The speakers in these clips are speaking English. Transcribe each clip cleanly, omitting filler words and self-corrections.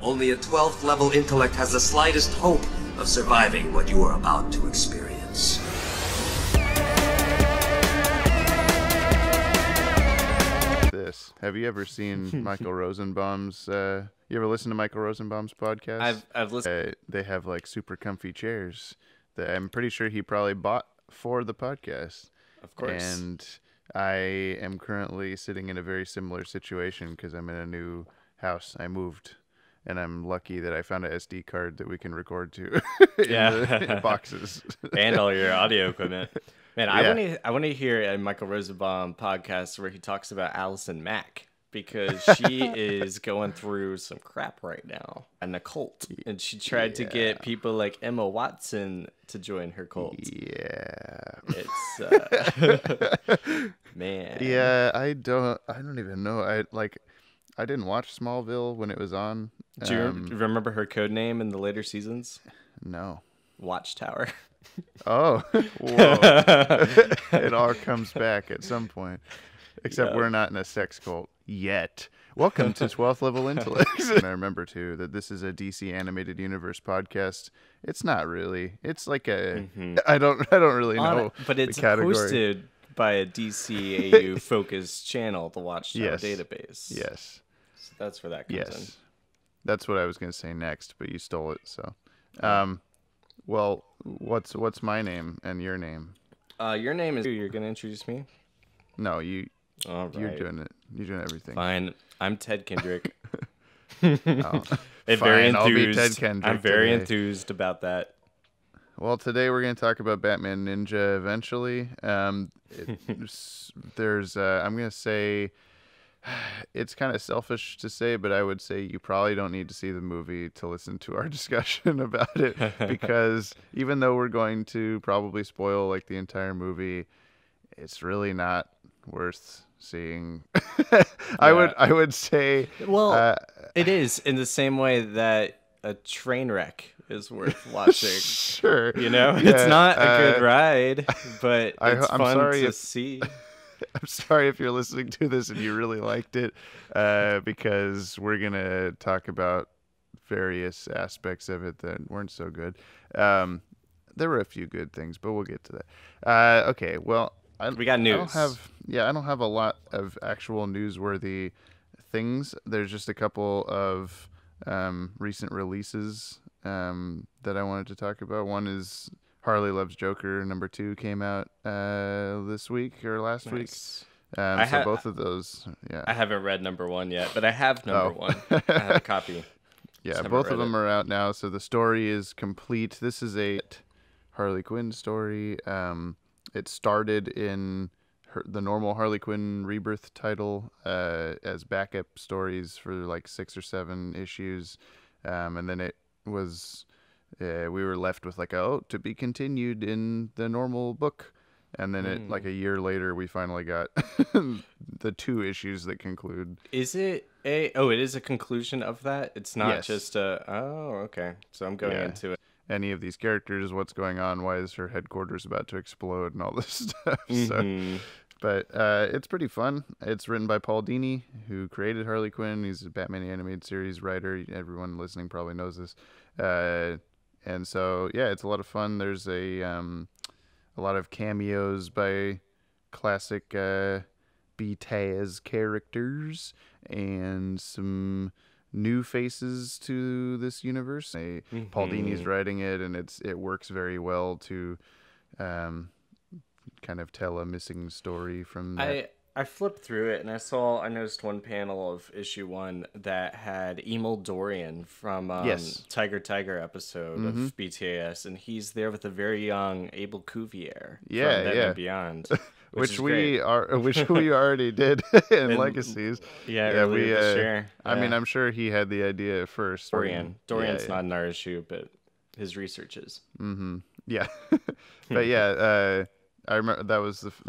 Only a 12th level intellect has the slightest hope of surviving what you are about to experience. Have you ever seen Michael Rosenbaum's? You ever listen to Michael Rosenbaum's podcast? I've listened. They have like super comfy chairs that I'm pretty sure he probably bought for the podcast. Of course. And I am currently sitting in a very similar situation because I'm in a new house. I moved, and I'm lucky that I found a SD card that we can record to in the boxes. And all your audio equipment. Man, Yeah. I want to hear a Michael Rosenbaum podcast where he talks about Allison Mack, because she is going through some crap right now in a cult, and she tried to get people like Emma Watson to join her cult. Yeah. It's man. Yeah, I don't even know. I didn't watch Smallville when it was on. Do you remember her code name in the later seasons? No. Watchtower. Oh, whoa. It all comes back at some point. Except we're not in a sex cult yet. Welcome to 12th Level Intellects. And I remember, too, that this is a DC Animated Universe podcast. It's not really. It's like a... I don't really know But it's the category. hosted by a DCAU-focused channel, the Watchtower Database. Yes. So that's where that comes in. That's what I was going to say next, but you stole it, so... well, what's my name and your name? Your name is... You're going to introduce me? No, you... All right. You're doing it. You're doing everything. Fine. I'm Ted Kendrick. Oh, Fine, I'll be Ted Kendrick. I'm very today. enthused about that. Well, today we're going to talk about Batman Ninja eventually. I'm going to say, it's kind of selfish to say, but I would say you probably don't need to see the movie to listen to our discussion about it, because even though we're going to probably spoil like the entire movie, it's really not worth seeing. I would say, well, it is in the same way that a train wreck is worth watching. Sure. You know, Yeah, it's not a good ride, but it's I'm fun sorry to if- see. I'm sorry if you're listening to this and you really liked it, because we're going to talk about various aspects of it that weren't so good. There were a few good things, but we'll get to that. Okay, well, We got news. I don't have a lot of actual newsworthy things. There's just a couple of recent releases that I wanted to talk about. One is Harley Loves Joker #2 came out this week or last week. Nice. So both of those, yeah. I haven't read #1 yet, but I have #1. I have a copy. Yeah, haven't both read of them it. are out now, so the story is complete. This is a Harley Quinn story. It started in the normal Harley Quinn Rebirth title as backup stories for like 6 or 7 issues, and then it was we were left with like to be continued in the normal book, and then it like a year later we finally got the 2 issues that conclude. Is it it is a conclusion of that? It's not Yes. just okay. So I'm going into it. Any of these characters, what's going on, why is her headquarters about to explode, and all this stuff. So, but it's pretty fun. It's written by Paul Dini, who created Harley Quinn. He's a Batman animated series writer. Everyone listening probably knows this. And so, yeah, it's a lot of fun. There's a lot of cameos by classic BTAS characters and some new faces to this universe. Paul Dini's writing it, and it works very well to kind of tell a missing story from that. I flipped through it and I noticed one panel of issue 1 that had Emil Dorian from Yes. Tiger episode of BTAS, and he's there with a very young Abel Cuvier from Batman Beyond, which is great. we already did in Legacies. Yeah, earlier this year. I mean, Yeah. I'm sure he had the idea at first. Dorian's not in our issue, but his research is. Yeah, but yeah, I remember that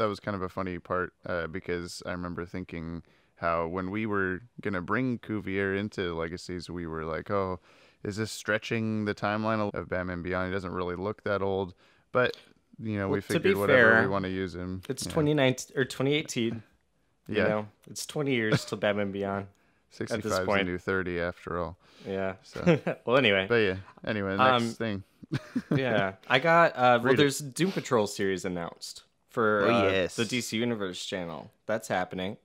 was kind of a funny part because I remember thinking how when we were gonna bring Cuvier into Legacies, we were like, oh, is this stretching the timeline of Batman Beyond? He doesn't really look that old, but we figured whatever we want to use him. It's 2019 or 2018. You know, it's 20 years till Batman Beyond. 65 is the new 30 after all. Yeah. So. Well, anyway. But yeah. Anyway, next thing. Yeah, I got. Well, there's Doom Patrol series announced for the DC Universe channel. That's happening,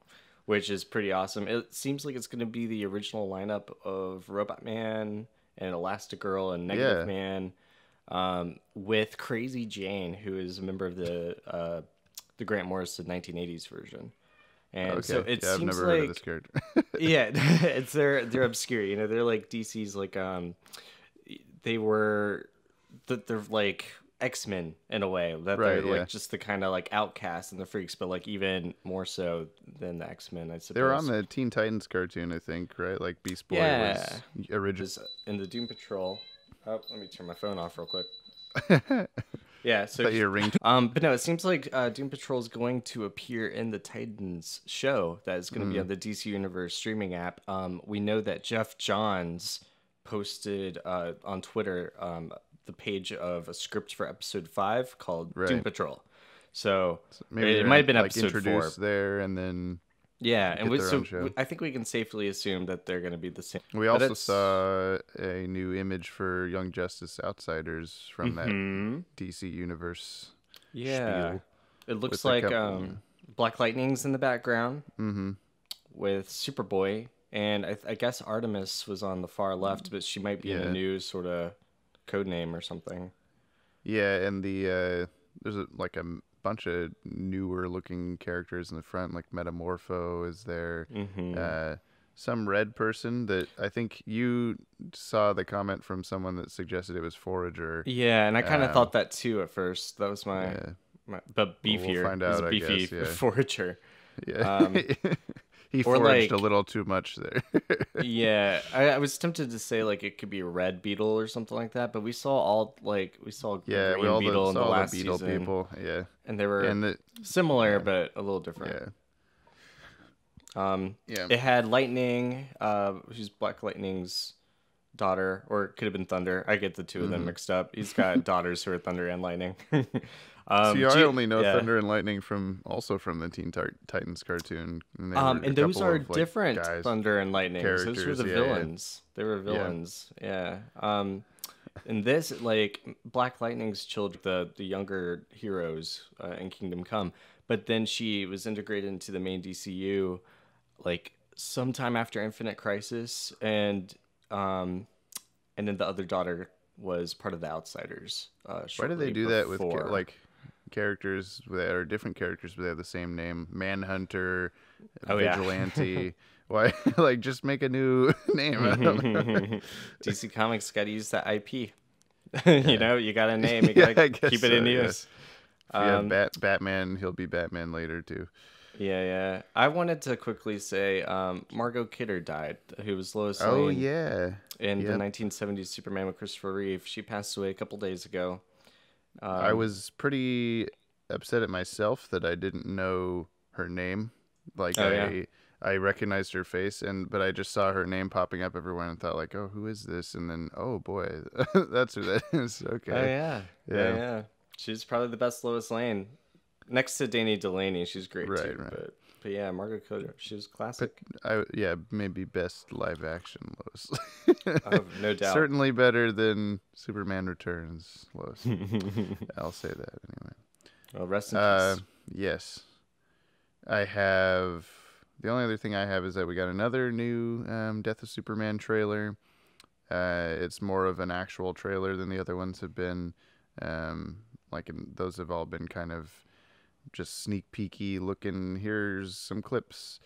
which is pretty awesome. It seems like it's going to be the original lineup of Robot Man and Elastigirl and Negative Man, with Crazy Jane, who is a member of the Grant Morrison 1980s version. And so it seems I've never like heard of this character. yeah, it's they're obscure. You know, they're like DC's like they're like X-Men in a way, that they're like just the kind of like outcasts and the freaks, but like even more so than the X-Men, I suppose. They were on the Teen Titans cartoon, I think, right? Like Beast Boy was original. In the Doom Patrol. Oh, let me turn my phone off real quick. Yeah, so but no, it seems like Doom Patrol is going to appear in the Titans show that is going to be on the DC Universe streaming app. We know that Jeff Johns posted on Twitter the page of a script for episode 5 called Doom Patrol. So maybe it might have been like episode introduced 4 there, and then I think we can safely assume that they're going to be the same. We also saw a new image for Young Justice Outsiders from that DC Universe. Yeah, spiel it looks like Black Lightning's in the background with Superboy, and I guess Artemis was on the far left, but she might be in a new sort of code name or something. Yeah, and there's a bunch of newer looking characters in the front, like Metamorpho is there. Some red person that I think you saw the comment from someone that suggested it was Forager. Yeah, and I kind of thought that too at first. That was my but beefier. We'll find out, beefy, I guess, Forager. Yeah. He foraged a little too much there. Yeah, I was tempted to say like it could be a red beetle or something like that, but we saw green beetle in the last beetle season. People. Yeah, and they were similar but a little different. Yeah. It had Lightning, who's Black Lightning's daughter, or it could have been Thunder. I get the two of them mixed up. He's got daughters who are Thunder and Lightning. See, I only know Thunder and Lightning from the Teen Titans cartoon. And those are different guys, Thunder and Lightning. Those were the villains. They were villains. Yeah. In this, like Black Lightning's children, the younger heroes in Kingdom Come, but then she was integrated into the main DCU, like sometime after Infinite Crisis, and then the other daughter was part of the Outsiders. Why do they do that with characters that are different characters but they have the same name? Manhunter, Vigilante. Why, just make a new name? DC Comics got to use that IP. You know, you got a name, you got to keep it in use. If you have Batman, he'll be Batman later too. Yeah. I wanted to quickly say Margot Kidder died, who was Lois Lane. Oh, yeah. In the 1970s Superman with Christopher Reeve. She passed away a couple days ago. I was pretty upset at myself that I didn't know her name. I recognized her face, but I just saw her name popping up everywhere and thought like, oh, who is this? And then, oh boy, that's who that is. Okay. Oh yeah. She's probably the best Lois Lane, next to Danny Delaney. She's great too. Right. But yeah, Margot Kidder, she was classic. Maybe best live action Lois. Oh, no doubt. Certainly better than Superman Returns Lois. I'll say that anyway. Well, rest in peace. Yes. The only other thing I have is that we got another new Death of Superman trailer. It's more of an actual trailer than the other ones have been. Those have all been kind of just sneak peeky looking. Here's some clips.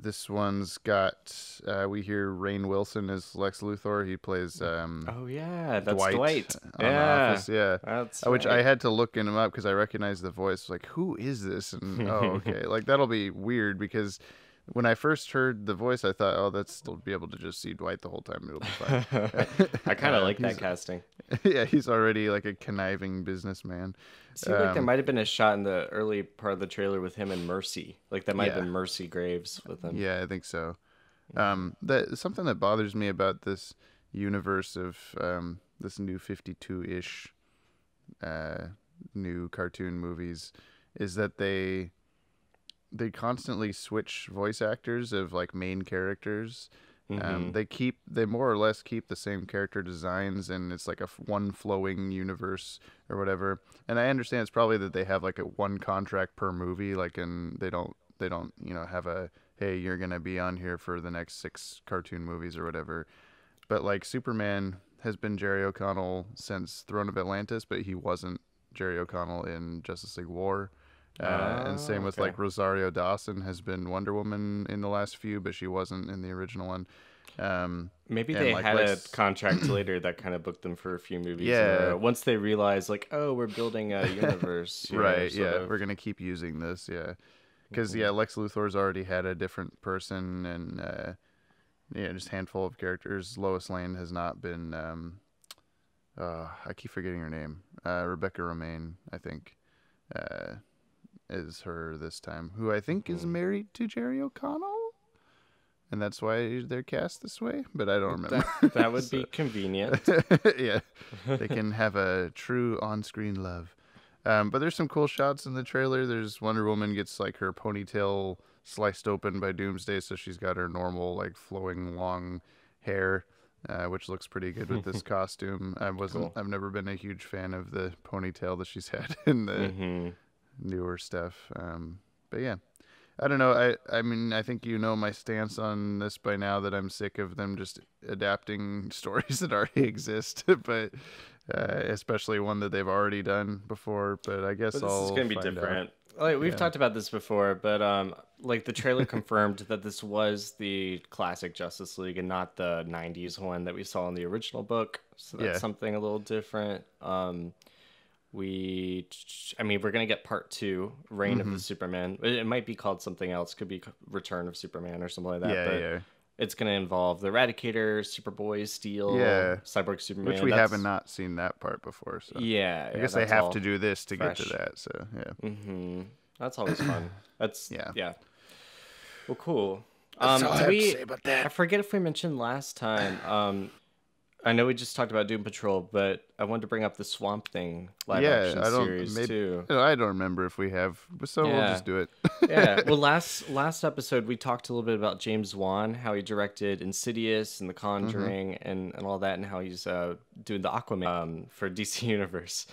This one's got we hear Rainn Wilson as Lex Luthor. He plays that's Dwight on The Office. Yeah, that's which right. I had to look him up because I recognized the voice. Like, who is this? And okay, that'll be weird because when I first heard the voice, I thought, oh, they'll be able to just see Dwight the whole time. It'll be fine. I kind of like that casting. Yeah, he's already like a conniving businessman. Seemed like there might have been a shot in the early part of the trailer with him and Mercy. Like that might have been Mercy Graves with him. Yeah, I think so. Something that bothers me about this universe of this new 52-ish new cartoon movies is that they they constantly switch voice actors of like main characters. They more or less keep the same character designs, and it's like one flowing universe or whatever. And I understand it's probably that they have like a one contract per movie, like, and they don't have a, hey, you're gonna be on here for the next 6 cartoon movies or whatever. But like Superman has been Jerry O'Connell since Throne of Atlantis, but he wasn't Jerry O'Connell in Justice League War. And same with like Rosario Dawson has been Wonder Woman in the last few, but she wasn't in the original one. Maybe they like had a contract later that kind of booked them for a few movies. Yeah. Once they realized, like, oh, we're building a universe. Right. Yeah. We're gonna keep using this. Yeah. Because Lex Luthor's already had a different person, and just a handful of characters. Lois Lane has not been. I keep forgetting her name. Rebecca Romaine, I think. Is her this time, who I think is married to Jerry O'Connell, and that's why they're cast this way, but I don't remember. That would be convenient. Yeah, they can have a true on-screen love. But there's some cool shots in the trailer. There's Wonder Woman gets like her ponytail sliced open by Doomsday, so she's got her normal like flowing long hair, which looks pretty good with this costume. I've never been a huge fan of the ponytail that she's had in the newer stuff. But yeah, I don't know. I mean, I think you know my stance on this by now, that I'm sick of them just adapting stories that already exist, but especially one that they've already done before. But I guess this is going to be different. Like, we've talked about this before, but like the trailer confirmed that this was the classic Justice League and not the 90s one that we saw in the original book. So that's something a little different. We're gonna get part 2, Reign of the Superman. It might be called something else. Could be Return of Superman or something like that. It's gonna involve the Eradicator, Superboy, Steel, Cyborg Superman. Which we haven't not seen that part before. So I guess they have to do this to get to that. So that's always fun. That's Well, cool. That's all I have to say about that. I forget if we mentioned last time. I know we just talked about Doom Patrol, but I wanted to bring up the Swamp Thing live action series too. I don't remember if we have, so we'll just do it. Well, last episode we talked a little bit about James Wan, how he directed Insidious and The Conjuring and all that, and how he's doing the Aquaman for DC Universe.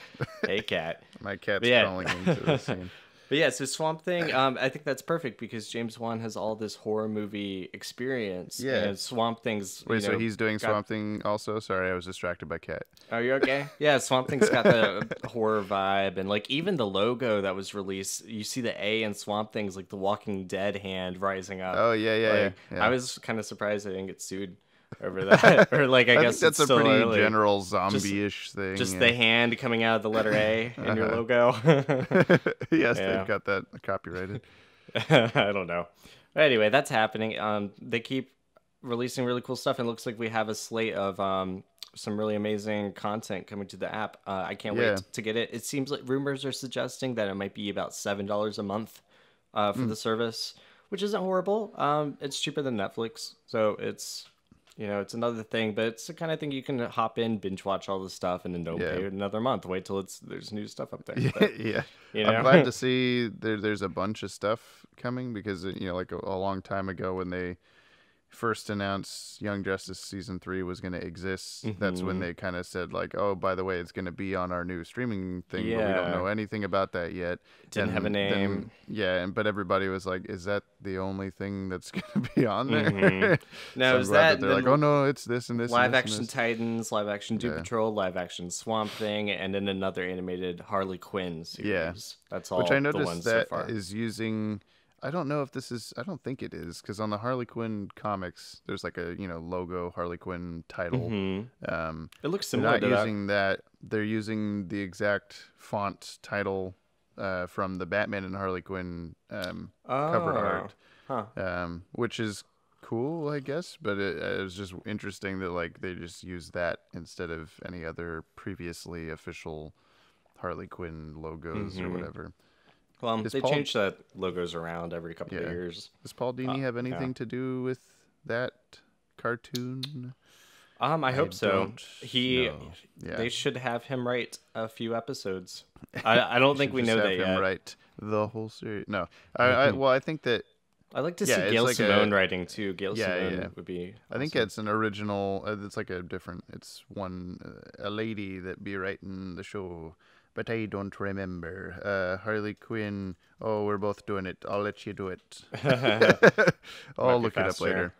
Hey, cat. My cat's crawling into the scene. But yeah, so Swamp Thing, I think that's perfect because James Wan has all this horror movie experience. Yeah. And Swamp Thing's... Wait, so he's doing Swamp Thing also? Sorry, I was distracted by Cat. Are you okay? Yeah, Swamp Thing's got the horror vibe. And like even the logo that was released, you see the A in Swamp Thing's like the Walking Dead hand rising up. Oh, yeah. I was kind of surprised I didn't get sued over that. Or like, I guess that's it's a pretty early. General zombie-ish thing. Just the hand coming out of the letter A in your logo. Yes, they've got that copyrighted. I don't know. But anyway, that's happening. They keep releasing really cool stuff, and it looks like we have a slate of some really amazing content coming to the app. I can't wait to get it. It seems like rumors are suggesting that it might be about $7 a month for the service, which isn't horrible. It's cheaper than Netflix, so it's... it's another thing, but it's the kind of thing you can hop in, binge watch all the stuff, and then don't pay another month. Wait till there's new stuff up there. But, I'm glad to see there's a bunch of stuff coming because like a long time ago when they first announced Young Justice Season 3 was going to exist, that's when they kind of said like, oh, by the way, it's going to be on our new streaming thing, but we don't know anything about that yet. Didn't have a name. But everybody was like, is that the only thing that's going to be on there? No, so is that they're like, oh no, it's this and this. Live and this action and this. Titans, live action Doom Patrol, live action Swamp Thing, and then another animated Harley Quinn series. Yeah, that's all. Which I noticed the ones that so far. is using. I don't know if this is. I don't think it is because on the Harley Quinn comics, there's like a logo Harley Quinn title. It looks similar. They're not using that. They're using the exact font title from the Batman and Harley Quinn cover art, which is cool, I guess. But it was just interesting that like they just used that instead of any other previously official Harley Quinn logos or whatever. Well, they change that logos around every couple of years. Does Paul Dini have anything to do with that cartoon? I hope so. don't He, know. Yeah. they should have him write a few episodes. I don't think we Should know just that have him yet. write the whole series. No, I think that I'd like to Yeah, see it's Gail like Simone writing too. Gail Yeah, Simone yeah. would be. I think awesome. it's an original. It's like a different. It's one a lady that be writing the show, but I don't remember. Harley Quinn. Oh, we're both doing it. I'll let you do it. I'll be look it up faster. later.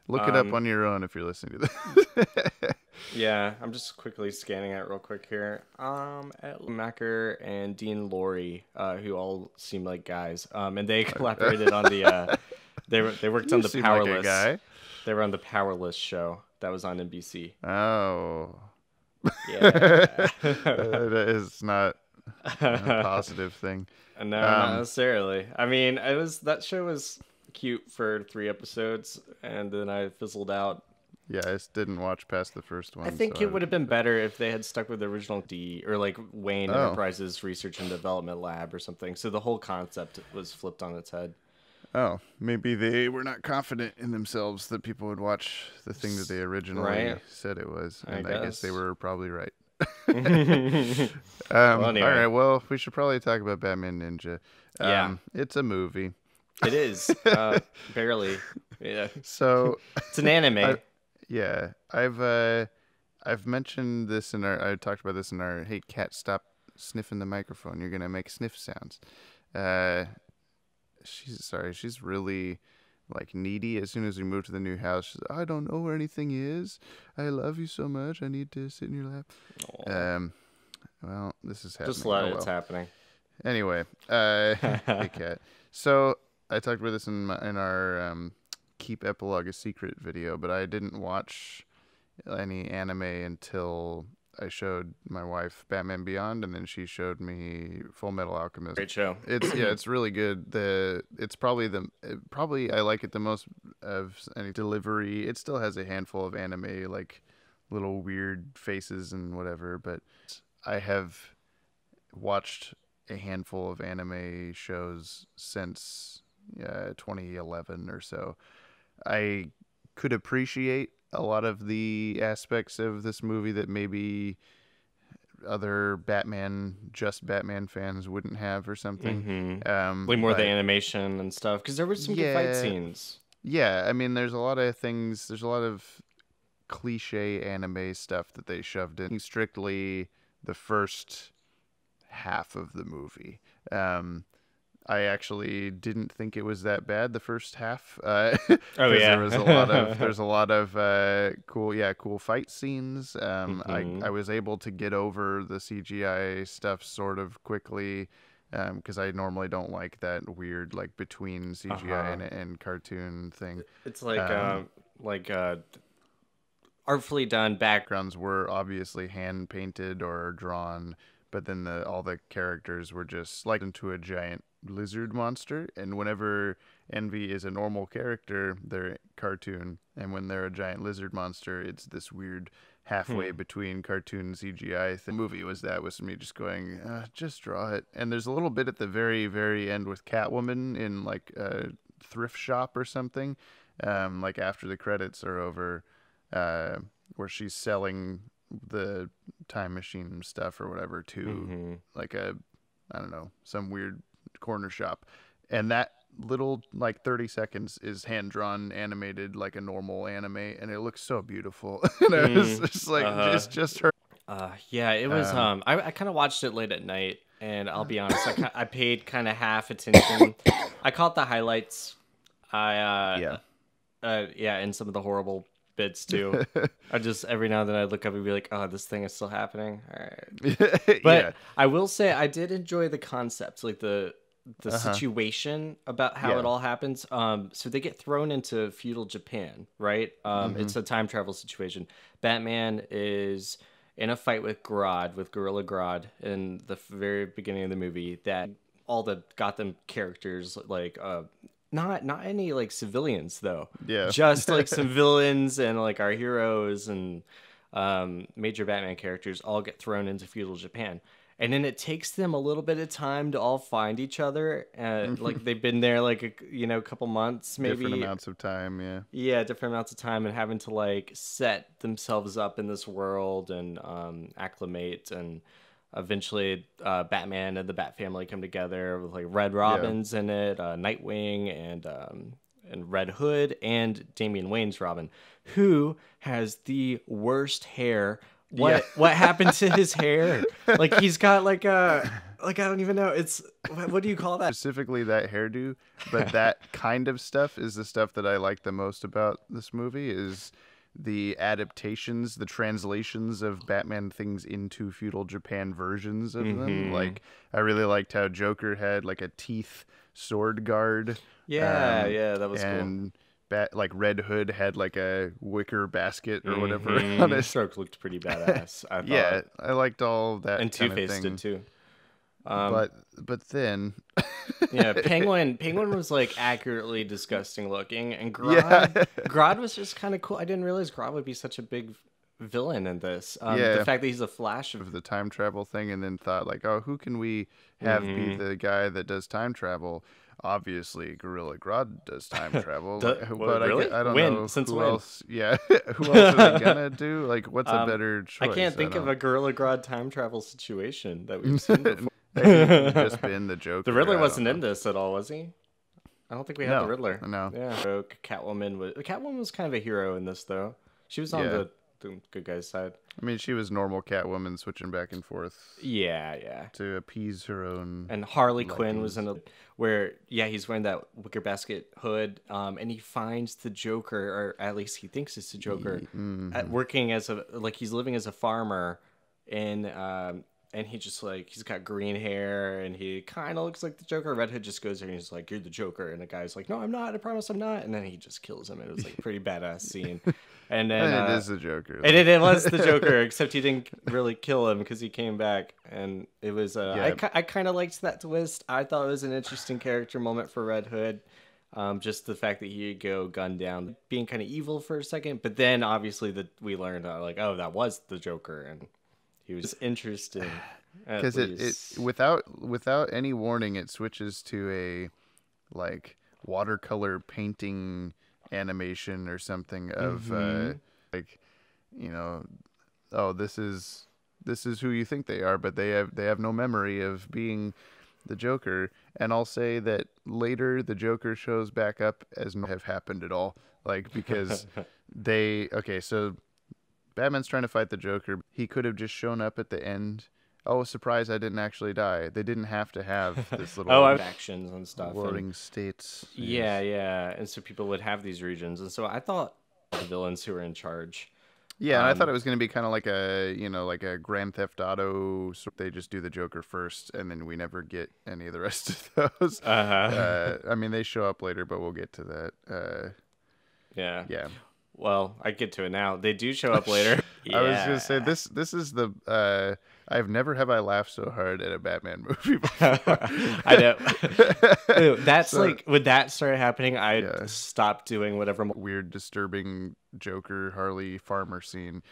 Look it up on your own if you're listening to this. Yeah, I'm just quickly scanning it real quick here. Ed Macker and Dean Lorey, who all seem like guys, and they collaborated on the. They worked on You the seem like a Powerless. guy. They were on the Powerless show that was on NBC. Oh, Yeah. that is not a positive thing. No, not necessarily. I mean, that show was cute for 3 episodes, and then I fizzled out. Yeah, I just didn't watch past the first one. I think so it would have been better if they had stuck with the original D or like Wayne Oh. Enterprises Research and Development Lab or something. So the whole concept was flipped on its head. Oh, maybe they were not confident in themselves that people would watch the thing that they originally Right. said it was, I and I guess they guess. were probably right. Anyway. All right, well, we should probably talk about Batman Ninja. Yeah. It's a movie. It is barely. Yeah, So, it's an anime. yeah, I've mentioned this I talked about this in our, hey, cat, stop sniffing the microphone. You're going to make sniff sounds. She's really like needy. As soon as we move to the new house, she's I don't know where anything is. I love you so much. I need to sit in your lap. Well, this is happening. Just let Oh, it's well. happening. Anyway, hey cat. So I talked about this in our keep epilogue a secret video, but I didn't watch any anime until I showed my wife Batman Beyond, and then she showed me Full Metal Alchemist. Great show. It's really good. It's probably I like it the most of any delivery. It still has a handful of anime like little weird faces and whatever, but I have watched a handful of anime shows since 2011 or so. I could appreciate a lot of the aspects of this movie that maybe other just Batman fans wouldn't have or something. Like more of the but- animation and stuff, because there were some good fight Yeah. scenes. Yeah, I mean, there's a lot of things. There's a lot of cliche anime stuff that they shoved in. Strictly the first half of the movie. I actually didn't think it was that bad the first half. 'Cause yeah. there's a lot of cool fight scenes. I was able to get over the CGI stuff sort of quickly. Because I normally don't like that weird like between CGI and cartoon thing. It's like artfully done back. Backgrounds were obviously hand painted or drawn, but then all the characters were just like into a giant lizard monster. And whenever Envy is a normal character, they're cartoon, and when they're a giant lizard monster, it's this weird halfway between cartoon and CGI thing. The movie was me just going, just draw it. And there's a little bit at the very, very end with Catwoman in like a thrift shop or something, like after the credits are over, where she's selling the time machine stuff or whatever to like I don't know, some weird corner shop. And that little like 30 seconds is hand drawn animated like a normal anime, and it looks so beautiful. And it was just like it's just her. Yeah, it was. I kind of watched it late at night, and I'll be honest, I paid kind of half attention. I caught the highlights. Yeah, and some of the horrible bits too. I just every now and then I look up and be like, oh, this thing is still happening. All right. But I will say I did enjoy the concept, like the situation about how it all happens. So they get thrown into feudal Japan, right? It's a time travel situation. Batman is in a fight with Gorilla Grodd in the very beginning of the movie. That all the Gotham characters like not any like civilians though. Yeah. Just like some villains and like our heroes and major Batman characters all get thrown into feudal Japan. and then it takes them a little bit of time to all find each other. Like they've been there like a couple months, maybe different amounts of time. Yeah. Yeah, different amounts of time, and having to like set themselves up in this world and acclimate, and eventually Batman and the Bat family come together with like Red Robin's in it, Nightwing and Red Hood, and Damian Wayne's Robin, who has the worst hair. What happened to his hair? Like he's got like I don't even know. It's what do you call that? Specifically that hairdo, but that kind of stuff is the stuff that I like the most about this movie is the adaptations, the translations of Batman things into feudal Japan versions of them. Like I really liked how Joker had like a teeth sword guard. Yeah, that was and cool. Like Red Hood had like a wicker basket or whatever on his stroke looked pretty badass. I thought. Yeah, I liked all that. And Two-Face did too. But then yeah, Penguin was like accurately disgusting looking, and Grodd was just kind of cool. I didn't realize Grodd would be such a big villain in this. The fact that he's a Flash of the time travel thing, and then thought like, oh, who can we have be the guy that does time travel? Obviously, Gorilla Grodd does time travel, but really? I don't when? know Since who when? else. Yeah, who else are they gonna do? Like, what's a better choice? I can't think of a Gorilla Grodd time travel situation that we've seen before. Just been the Joker. The Riddler wasn't in this at all, was he? I don't think we had the Riddler. No. Yeah. So Catwoman was kind of a hero in this, though. She was on the good guy's side. I mean, she was normal Catwoman switching back and forth. Yeah. To appease her own. And Harley Quinn was in where he's wearing that wicker basket hood, and he finds the Joker, or at least he thinks it's the Joker, working as he's living as a farmer, and he just like he's got green hair and he kind of looks like the Joker. Red Hood just goes there and he's like, "You're the Joker," and the guy's like, "No, I'm not. I promise I'm not." And then he just kills him. It was like a pretty badass scene. And then it is the Joker. And it was the Joker, except he didn't really kill him because he came back. And it was I kind of liked that twist. I thought it was an interesting character moment for Red Hood. Just the fact that he could go gun down, being kind of evil for a second, but then obviously we learned that was the Joker, and he was interesting. Because it without any warning, it switches to a like watercolor painting animation or something of this is who you think they are, but they have no memory of being the Joker. And I'll say that later the Joker shows back up as no have happened at all, like because so Batman's trying to fight the Joker. He could have just shown up at the end. Oh, surprise, I didn't actually die. They didn't have to have this little actions and stuff. Warring states. Yeah. And so people would have these regions. And so I thought the villains who were in charge. Yeah, and I thought it was going to be kind of like a Grand Theft Auto. So they just do the Joker first, and then we never get any of the rest of those. I mean, they show up later, but we'll get to that. Yeah. Well, I get to it now. They do show up later. Yeah. I was going to say, this is the... I've never have I laughed so hard at a Batman movie before. I know. That's when that started happening, I stopped doing whatever weird, disturbing Joker Harley farmer scene.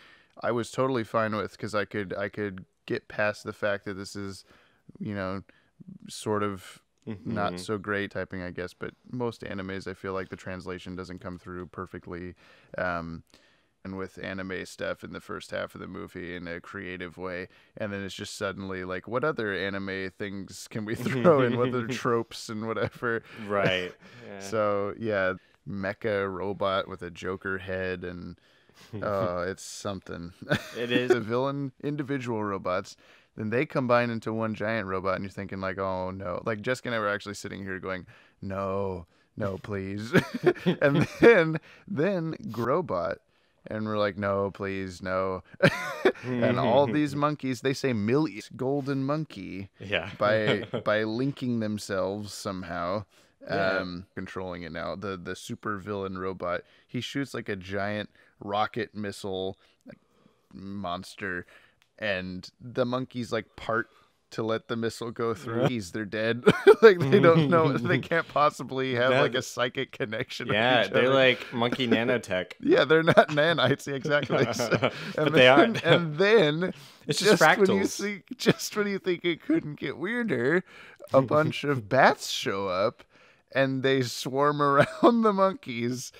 I was totally fine with, because I could get past the fact that this is, sort of not so great typing, I guess. But most animes, I feel like the translation doesn't come through perfectly. And with anime stuff in the first half of the movie in a creative way, and then it's just suddenly like, what other anime things can we throw in? What other tropes and whatever? Right. Yeah. So mecha robot with a Joker head, and it's something. It is. The villain individual robots, then they combine into one giant robot, and you're thinking like, oh no, like Jessica and I were actually sitting here going, no, please. And then Grobot. And we're like, no, please, no. And all these monkeys, they say Millie's golden monkey. Yeah. by linking themselves somehow, controlling it now. The super villain robot, he shoots like a giant rocket missile monster, and the monkeys like part to let the missile go through. They're dead. Like they don't know. They can't possibly have like a psychic connection. Yeah, with each they're other. like monkey nanotech. Yeah, they're not nanites. Yeah, exactly. But they aren't. And then It's just fractals. When you think it couldn't get weirder, a bunch of bats show up, and they swarm around the monkeys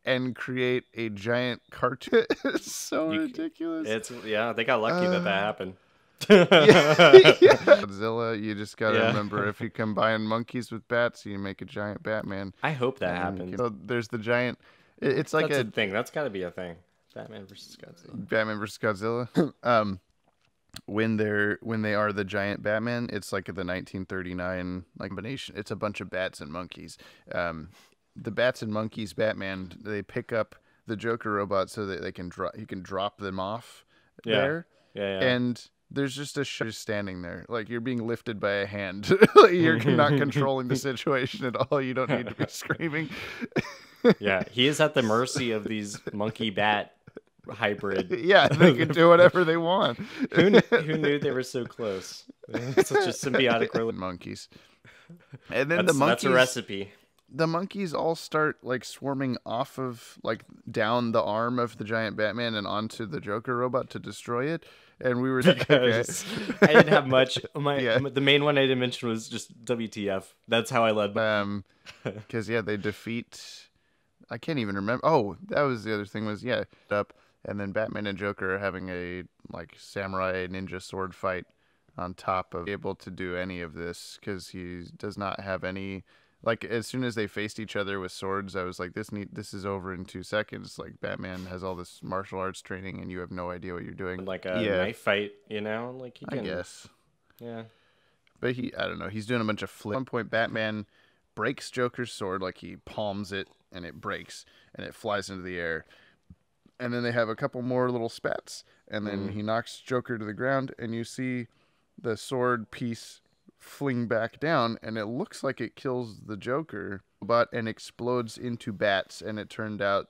and create a giant cartoon. It's so ridiculous. They got lucky that happened. Godzilla, you just gotta remember, if you combine monkeys with bats, you make a giant Batman. I hope that happens. So there's the giant. It's like That's a thing. That's got to be a thing. Batman versus Godzilla. Batman versus Godzilla. When they are the giant Batman, it's like the 1939 combination. It's a bunch of bats and monkeys. The bats and monkeys Batman, they pick up the Joker robot so that he can drop them off there. Yeah. And there's just a just standing there, like you're being lifted by a hand. You're not controlling the situation at all. You don't need to be screaming. Yeah, he is at the mercy of these monkey bat hybrid. Yeah, they can do whatever they want. Who knew they were so close? Such a symbiotic relationship. Monkeys. And then That's a recipe. The monkeys all start swarming off of down the arm of the giant Batman and onto the Joker robot to destroy it. And we were okay. I didn't have much. The main one I didn't mention was just WTF. That's how I led. Because they defeat. I can't even remember. Oh, that was the other thing. Was up, and then Batman and Joker are having a samurai ninja sword fight on top of able to do any of this because he does not have any. As soon as they faced each other with swords, I was like, this is over in 2 seconds. Batman has all this martial arts training, and you have no idea what you're doing. Like a knife fight, he can. I guess. Yeah. But I don't know. He's doing a bunch of flips. At one point, Batman breaks Joker's sword, he palms it, and it breaks, and it flies into the air. And then they have a couple more little spats, and then he knocks Joker to the ground, and you see the sword piece fling back down, and it looks like it kills the Joker, but and explodes into bats. And it turns out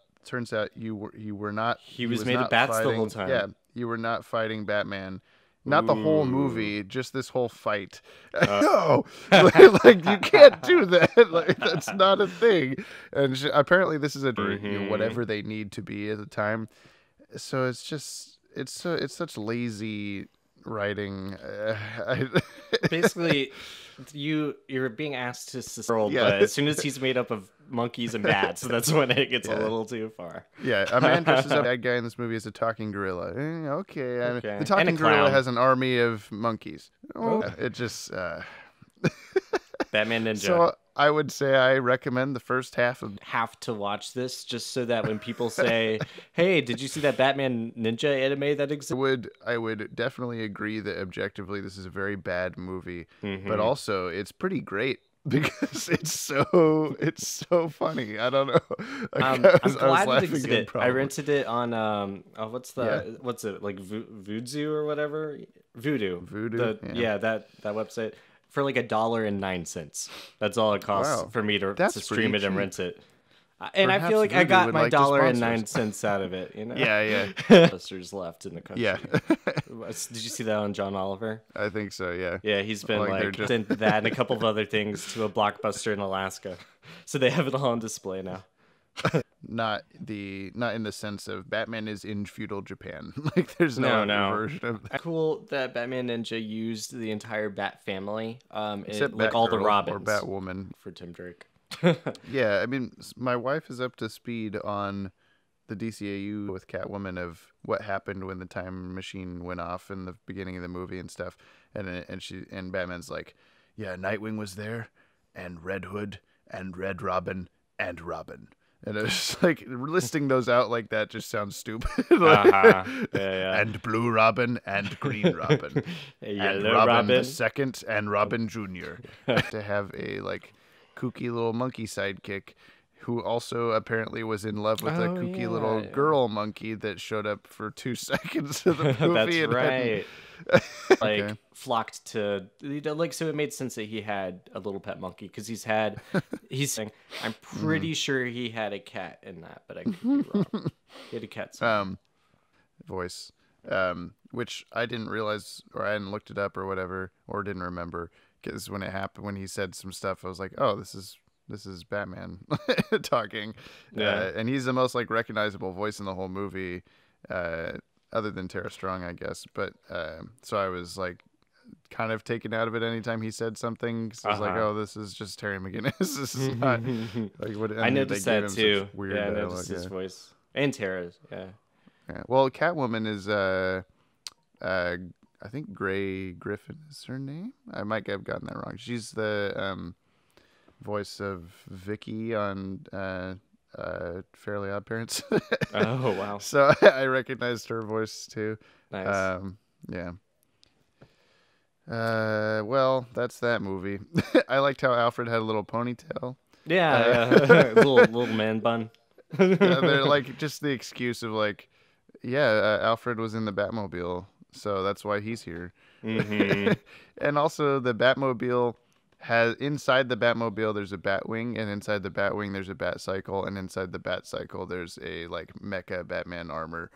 you were not. He was made of bats the whole time. Yeah, you were not fighting Batman. Not the whole movie, just this whole fight. No, you can't do that. That's not a thing. And apparently, this is whatever they need to be at the time. So it's such lazy writing. Basically, you're being asked to world, but as soon as he's made up of monkeys and bats, that's when it gets a little too far. Yeah, a man dresses up bad guy in this movie as a talking gorilla. Okay. The talking gorilla clown has an army of monkeys. It just Batman Ninja. So I would say I recommend the first half of. Have to watch this just so that when people say, "Hey, did you see that Batman Ninja anime that exists?" I would definitely agree that objectively this is a very bad movie, but also it's pretty great because it's so funny. I don't know. I'm glad it existed. I rented it on what's it like Vudu or whatever? Voodoo. That website. For $1.09. That's all it costs for me to stream it and rent it. And I feel like I got my $1.09 out of it. Yeah. Investors left in the country. Yeah. Did you see that on John Oliver? I think so. Yeah. Yeah, he's been sent that and a couple of other things to a Blockbuster in Alaska, so they have it all on display now. Not in the sense of Batman is in feudal Japan. There's no version of that. Cool that Batman Ninja used the entire Bat family, except all the Robins or Batwoman for Tim Drake. Yeah, I mean, my wife is up to speed on the DCAU with Catwoman of what happened when the time machine went off in the beginning of the movie and stuff, and Batman's like, yeah, Nightwing was there, and Red Hood, and Red Robin, and Robin. And it's listing those out like that just sounds stupid. And Blue Robin and Green Robin. And Robin the Second and Robin Jr. To have a kooky little monkey sidekick who also apparently was in love with a kooky little girl monkey that showed up for 2 seconds of the movie. That's right. Flocked to so it made sense that he had a little pet monkey because I'm pretty sure he had a cat in that, but I could be wrong. He had a cat voice. which I didn't realize, or I hadn't looked it up or whatever, or didn't remember. Because when it happened, when he said some stuff, I was like, oh, this is Batman talking. Yeah. And he's the most like recognizable voice in the whole movie, other than Tara Strong, I guess. But so I was like kind of taken out of it anytime he said something. So I was like, oh, this is just Terry McGinnis. This is not like what I noticed that too. Weird I dialogue, noticed his voice. And Tara's, yeah. Well, Catwoman is I think Gray Griffin is her name. I might have gotten that wrong. She's the voice of Vicky on Fairly Odd Parents. Oh, wow. So I recognized her voice too. Nice. Yeah. Well, that's that movie. I liked how Alfred had a little ponytail. Yeah, little man bun. They're like just the excuse of like, yeah, Alfred was in the Batmobile, so that's why he's here. Mm-hmm. And also the Batmobile has, inside the Batmobile there's a Batwing, and inside the Batwing there's a Batcycle, and inside the Batcycle there's a like mecha Batman armor.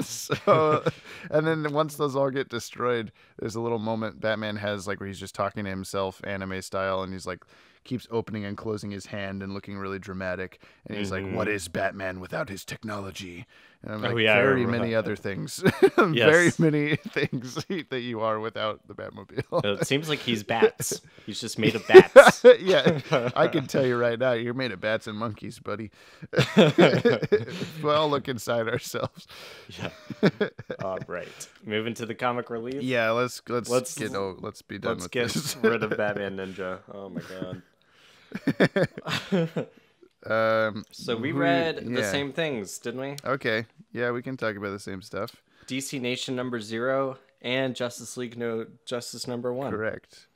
So, and then once those all get destroyed, there's a little moment Batman has like where he's just talking to himself anime style, and he's like keeps opening and closing his hand and looking really dramatic, and he's like, what is Batman without his technology? And I'm like, very many other things. Very many things that you are without the Batmobile. It seems like he's bats. He's just made of bats. Yeah, I can tell you right now, you're made of bats and monkeys, buddy. We all look inside ourselves. Yeah. All right. Moving to the comic relief. Yeah, let's be done Let's with get this. rid of Batman Ninja. Oh my god. So we read the same things, didn't we? Okay. Yeah, we can talk about the same stuff. DC Nation #0 and Justice League No Justice #1. Correct.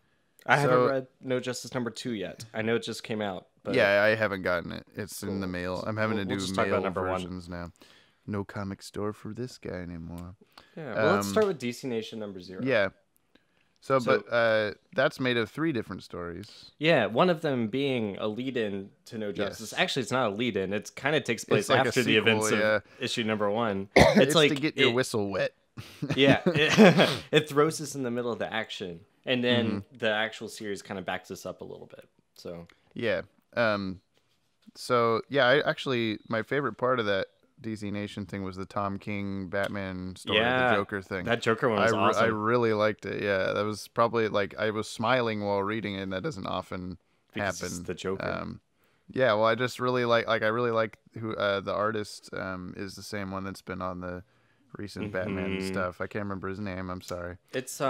I haven't read No Justice #2 yet. I know it just came out. But yeah, I haven't gotten it. It's in the mail. I'm having to do just talk mail about versions now. No comic store for this guy anymore. Yeah, well, let's start with DC Nation #0. Yeah. But that's made of 3 different stories. Yeah, one of them being a lead-in to No Justice. Yes. Actually, it's not a lead-in. It kind of takes place like after the sequel, events of issue #1. It's like to get your whistle wet. Yeah, it throws us in the middle of the action, and then the actual series kind of backs us up a little bit. So yeah, my favorite part of that DC Nation thing was the Tom King Batman story, the Joker thing. That Joker one was awesome. I really liked it. Yeah, that was probably like I was smiling while reading it, and that doesn't often happen. It's the Joker. Yeah, well, I just really like I really like who the artist is the same one that's been on the recent Batman stuff. I can't remember his name. I'm sorry. It's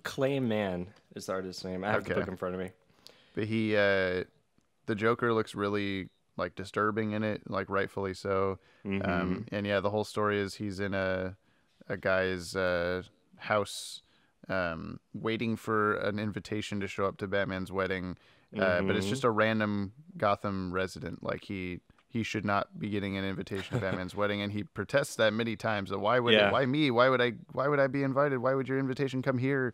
Clay Mann is the artist's name. I have the book in front of me. But he, the Joker looks really like disturbing in it, like rightfully so. And yeah, the whole story is he's in a guy's house, waiting for an invitation to show up to Batman's wedding. But it's just a random Gotham resident. Like he should not be getting an invitation to Batman's wedding, and he protests that many times. Why me? Why would I be invited? Why would your invitation come here?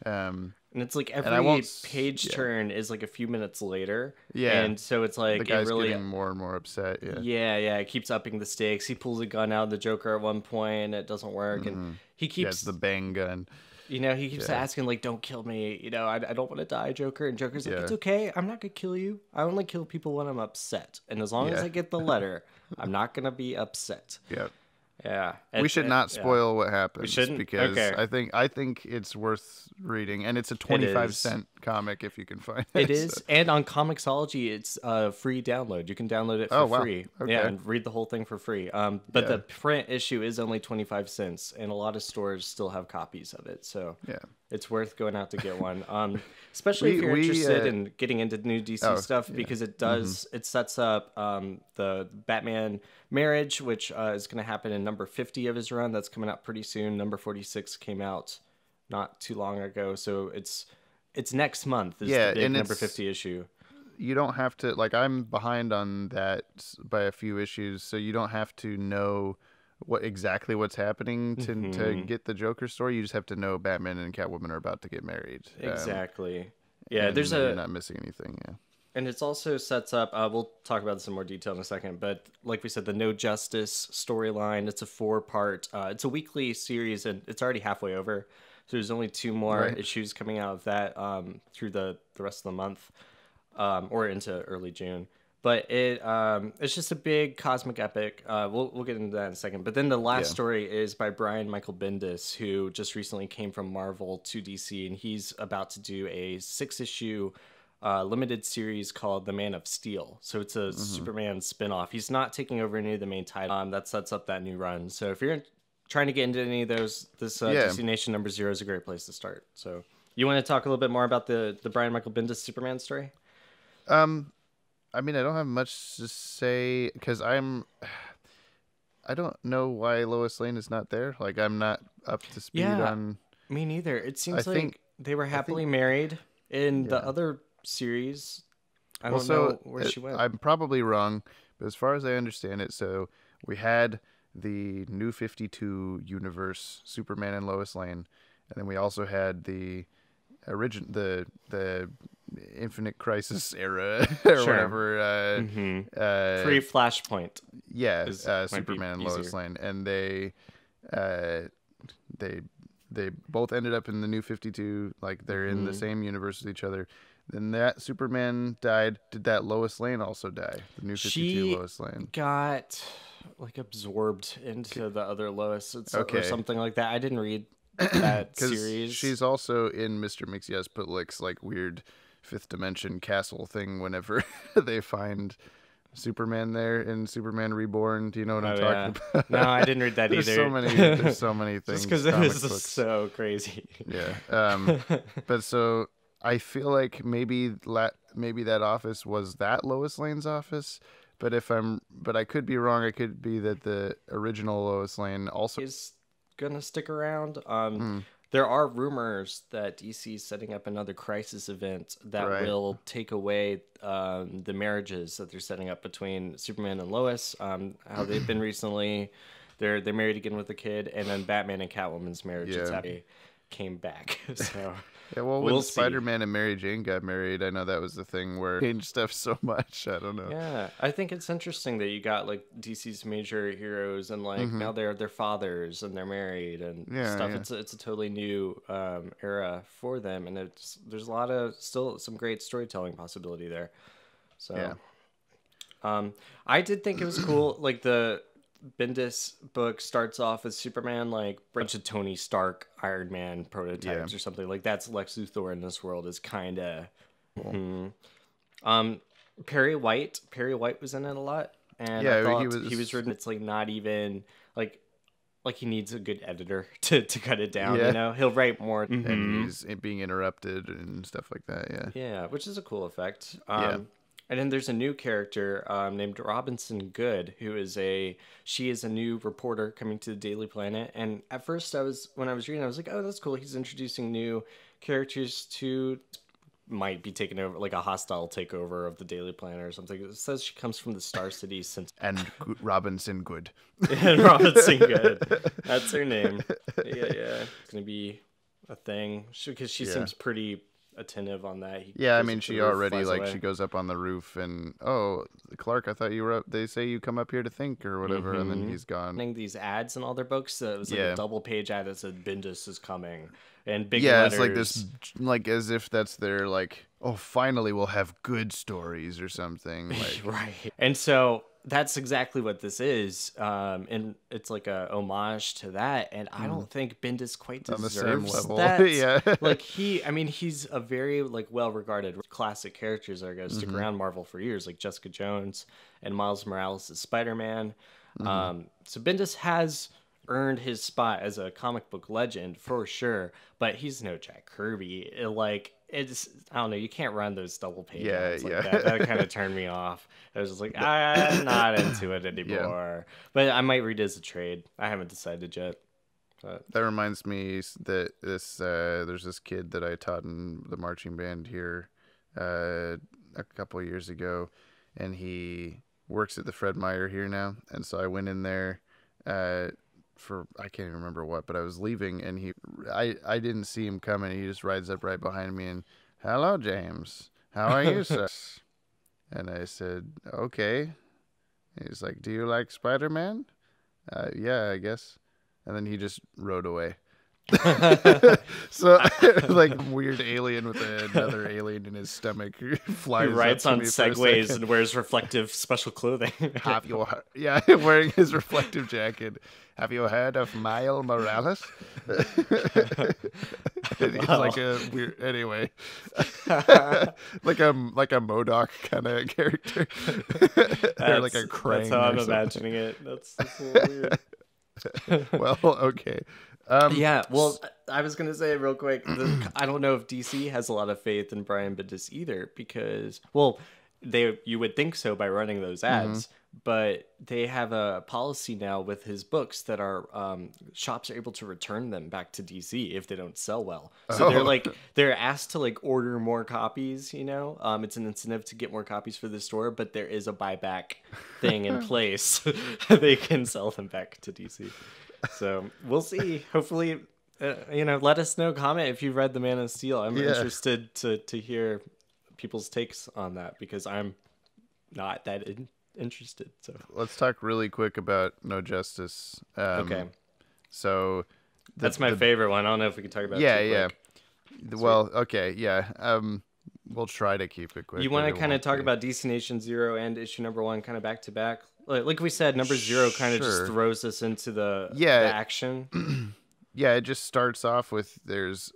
And it's like every page turn is like a few minutes later. Yeah. And so it's like the guy's getting more and more upset. Yeah. Yeah. It keeps upping the stakes. He pulls a gun out of the Joker at one point. It doesn't work. And he keeps... it's the bang gun. He keeps asking, like, don't kill me. I don't want to die, Joker. And Joker's like, it's okay. I'm not going to kill you. I only kill people when I'm upset. And as long as I get the letter, I'm not going to be upset. Yeah. Yeah. We should not spoil what happens. We shouldn't? Because okay. I think it's worth reading, and it's a 25-cent comic if you can find it. It is, and on Comixology, it's a free download. You can download it for free. Okay. Yeah, and read the whole thing for free. But the print issue is only 25 cents, and a lot of stores still have copies of it. So it's worth going out to get one. Especially if you're interested in getting into new DC stuff, because it does it sets up the Batman marriage, which is going to happen in number 50 of his run. That's coming out pretty soon. Number 46 came out not too long ago, so it's next month is the big number 50 issue. You don't have to, like, I'm behind on that by a few issues, so you don't have to know what's happening to get the Joker story. You just have to know Batman and Catwoman are about to get married. Exactly. Yeah, you're not missing anything. And it's also sets up, we'll talk about this in more detail in a second, but like we said, the No Justice storyline, it's a 4-part, it's a weekly series, and it's already halfway over. So there's only 2 more issues coming out of that through the rest of the month, or into early June. But it's just a big cosmic epic. We'll get into that in a second. But then the last story is by Brian Michael Bendis, who just recently came from Marvel to DC, and he's about to do a 6-issue limited series called The Man of Steel. So it's a Superman spinoff. He's not taking over any of the main titles. That sets up that new run. So if you're trying to get into any of those, this DC Nation #0 is a great place to start. So you want to talk a little bit more about the Brian Michael Bendis Superman story? I mean, I don't have much to say because I don't know why Lois Lane is not there. Like, I'm not up to speed on. Me neither. It seems like they were happily married in the other series. I don't know where she went. I'm probably wrong, but as far as I understand it, so we had the New 52 universe, Superman and Lois Lane, and then we also had the the Infinite Crisis era or whatever. Pre-Flashpoint. Yeah, Superman and Lois Lane, and they both ended up in the New 52. Like, they're in the same universe with each other. Then that Superman died. Did that Lois Lane also die? The New 52 Lois Lane got like absorbed into the other Lois or something like that. I didn't read that series. She's also in Mr. Mxyzptlk's like weird 5th dimension castle thing whenever they find Superman there in Superman Reborn. Do you know what I'm talking about? No, I didn't read that either. There's so many things. Just because it was so crazy. Yeah. But so I feel like maybe that office was that Lois Lane's office. But I could be wrong. It could be that the original Lois Lane also is gonna stick around. There are rumors that DC is setting up another Crisis event that will take away the marriages that they're setting up between Superman and Lois. How they've been recently, they're married again with a kid, and then Batman and Catwoman's marriage came back. So yeah, well, when Spider-Man and Mary Jane got married, I know that was the thing where it changed stuff so much. I don't know. Yeah, I think it's interesting that you got like DC's major heroes, and like now they're fathers and they're married and stuff. Yeah. It's a totally new era for them, and there's a lot of still some great storytelling possibility there. So, I did think it was cool. Like the Bendis book starts off as Superman, like a bunch of Tony Stark, Iron Man prototypes or something. Like, that's Lex Luthor in this world is kind of cool. Perry White was in it a lot, and I thought he was written. It's like not even like he needs a good editor to cut it down. You know, he'll write more, and he's being interrupted and stuff like that. Yeah, which is a cool effect. And then there's a new character named Robinson Good, who is a new reporter coming to the Daily Planet. And at first, when I was reading, I was like, oh, that's cool. He's introducing new characters to might be taking over, like a hostile takeover of the Daily Planet or something. It says she comes from the Star City and Robinson Good. And Robinson Good, that's her name. Yeah, it's gonna be a thing because she seems pretty attentive on that. I mean, she already she goes up on the roof and Clark, I thought you were up. They say you come up here to think or whatever, and then he's gone. These ads in all their books, it was like a double page ad that said Bendis is coming and big letters. It's like this, like as if that's their like, oh, finally we'll have good stories or something. Like. Right, and so that's exactly what this is, and it's like a homage to that. And I don't think Bendis quite deserves on the same level. That. Like he's a very like well-regarded classic characters that are going to stick around Marvel for years, like Jessica Jones and Miles Morales as Spider-Man. So Bendis has earned his spot as a comic book legend for sure, but he's no Jack Kirby. I don't know, you can't run those double page ads like that. That kind of turned me off. I was just like, I'm not into it anymore. But I might read it as a trade. I haven't decided yet. But that reminds me that there's this kid that I taught in the marching band here a couple of years ago, and he works at the Fred Meyer here now. And so I went in there for I can't even remember what, but I was leaving, and I didn't see him coming. He just rides up right behind me and, hello, James. How are you, sir? And I said, okay. And he's like, do you like Spider-Man? Yeah, I guess. And then he just rode away. So like weird alien with another alien in his stomach flies. He rides up to on me for a segways second. and wears reflective special clothing. Have you wearing his reflective jacket? Have you heard of Miles Morales? And he's like a weird anyway. like a MODOK kind of character. Or like a Krang. That's how I'm or something. imagining it. That's a little weird. Well, okay. Yeah, well, I was gonna say real quick. I don't know if DC has a lot of faith in Brian Bendis either, because, well, you would think so by running those ads, but they have a policy now with his books that are shops are able to return them back to DC if they don't sell well. So they're asked to like order more copies. You know, it's an incentive to get more copies for the store, but there is a buyback thing in place. They can sell them back to DC. So we'll see. Hopefully, let us know. Comment if you've read The Man of Steel. I'm interested to hear people's takes on that, because I'm not that interested. So let's talk really quick about No Justice. Okay. So that's my favorite one. I don't know if we can talk about it too quick. Well, okay, yeah. We'll try to keep it quick. You want to kind of talk about DC Nation 0 and issue number 1 kind of back to back? Like we said, number 0 kind of just throws us into the action. Yeah, it just starts off with there's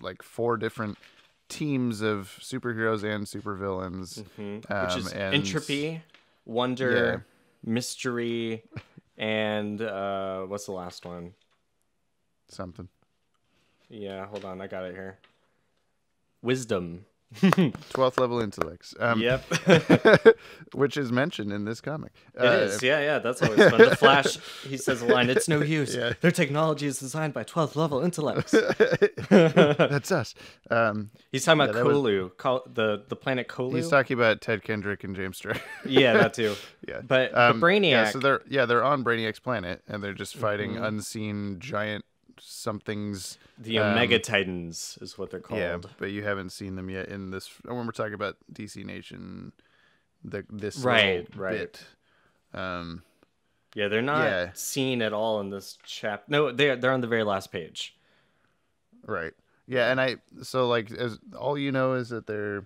like 4 different teams of superheroes and supervillains. Which is Entropy, Wonder, Mystery, and what's the last one? Something. Yeah, hold on, I got it here. Wisdom. 12th level intellects. Yep. Which is mentioned in this comic. It is, yeah, that's always fun. The Flash, he says a line, "It's no use. Their technology is designed by 12th level intellects." That's us. He's talking about Kolu, the planet Kolu. He's talking about Ted Kendrick and James Stryker. Yeah, that too. Yeah. But Brainiac. Yeah, so they're on Brainiac's planet, and they're just fighting unseen giant somethings. The Omega Titans is what they're called. Yeah, but you haven't seen them yet in this. When we're talking about DC Nation, this right. bit. Yeah, they're not seen at all in this chapter. No, they're on the very last page. Right. Yeah, and as all you know is that they're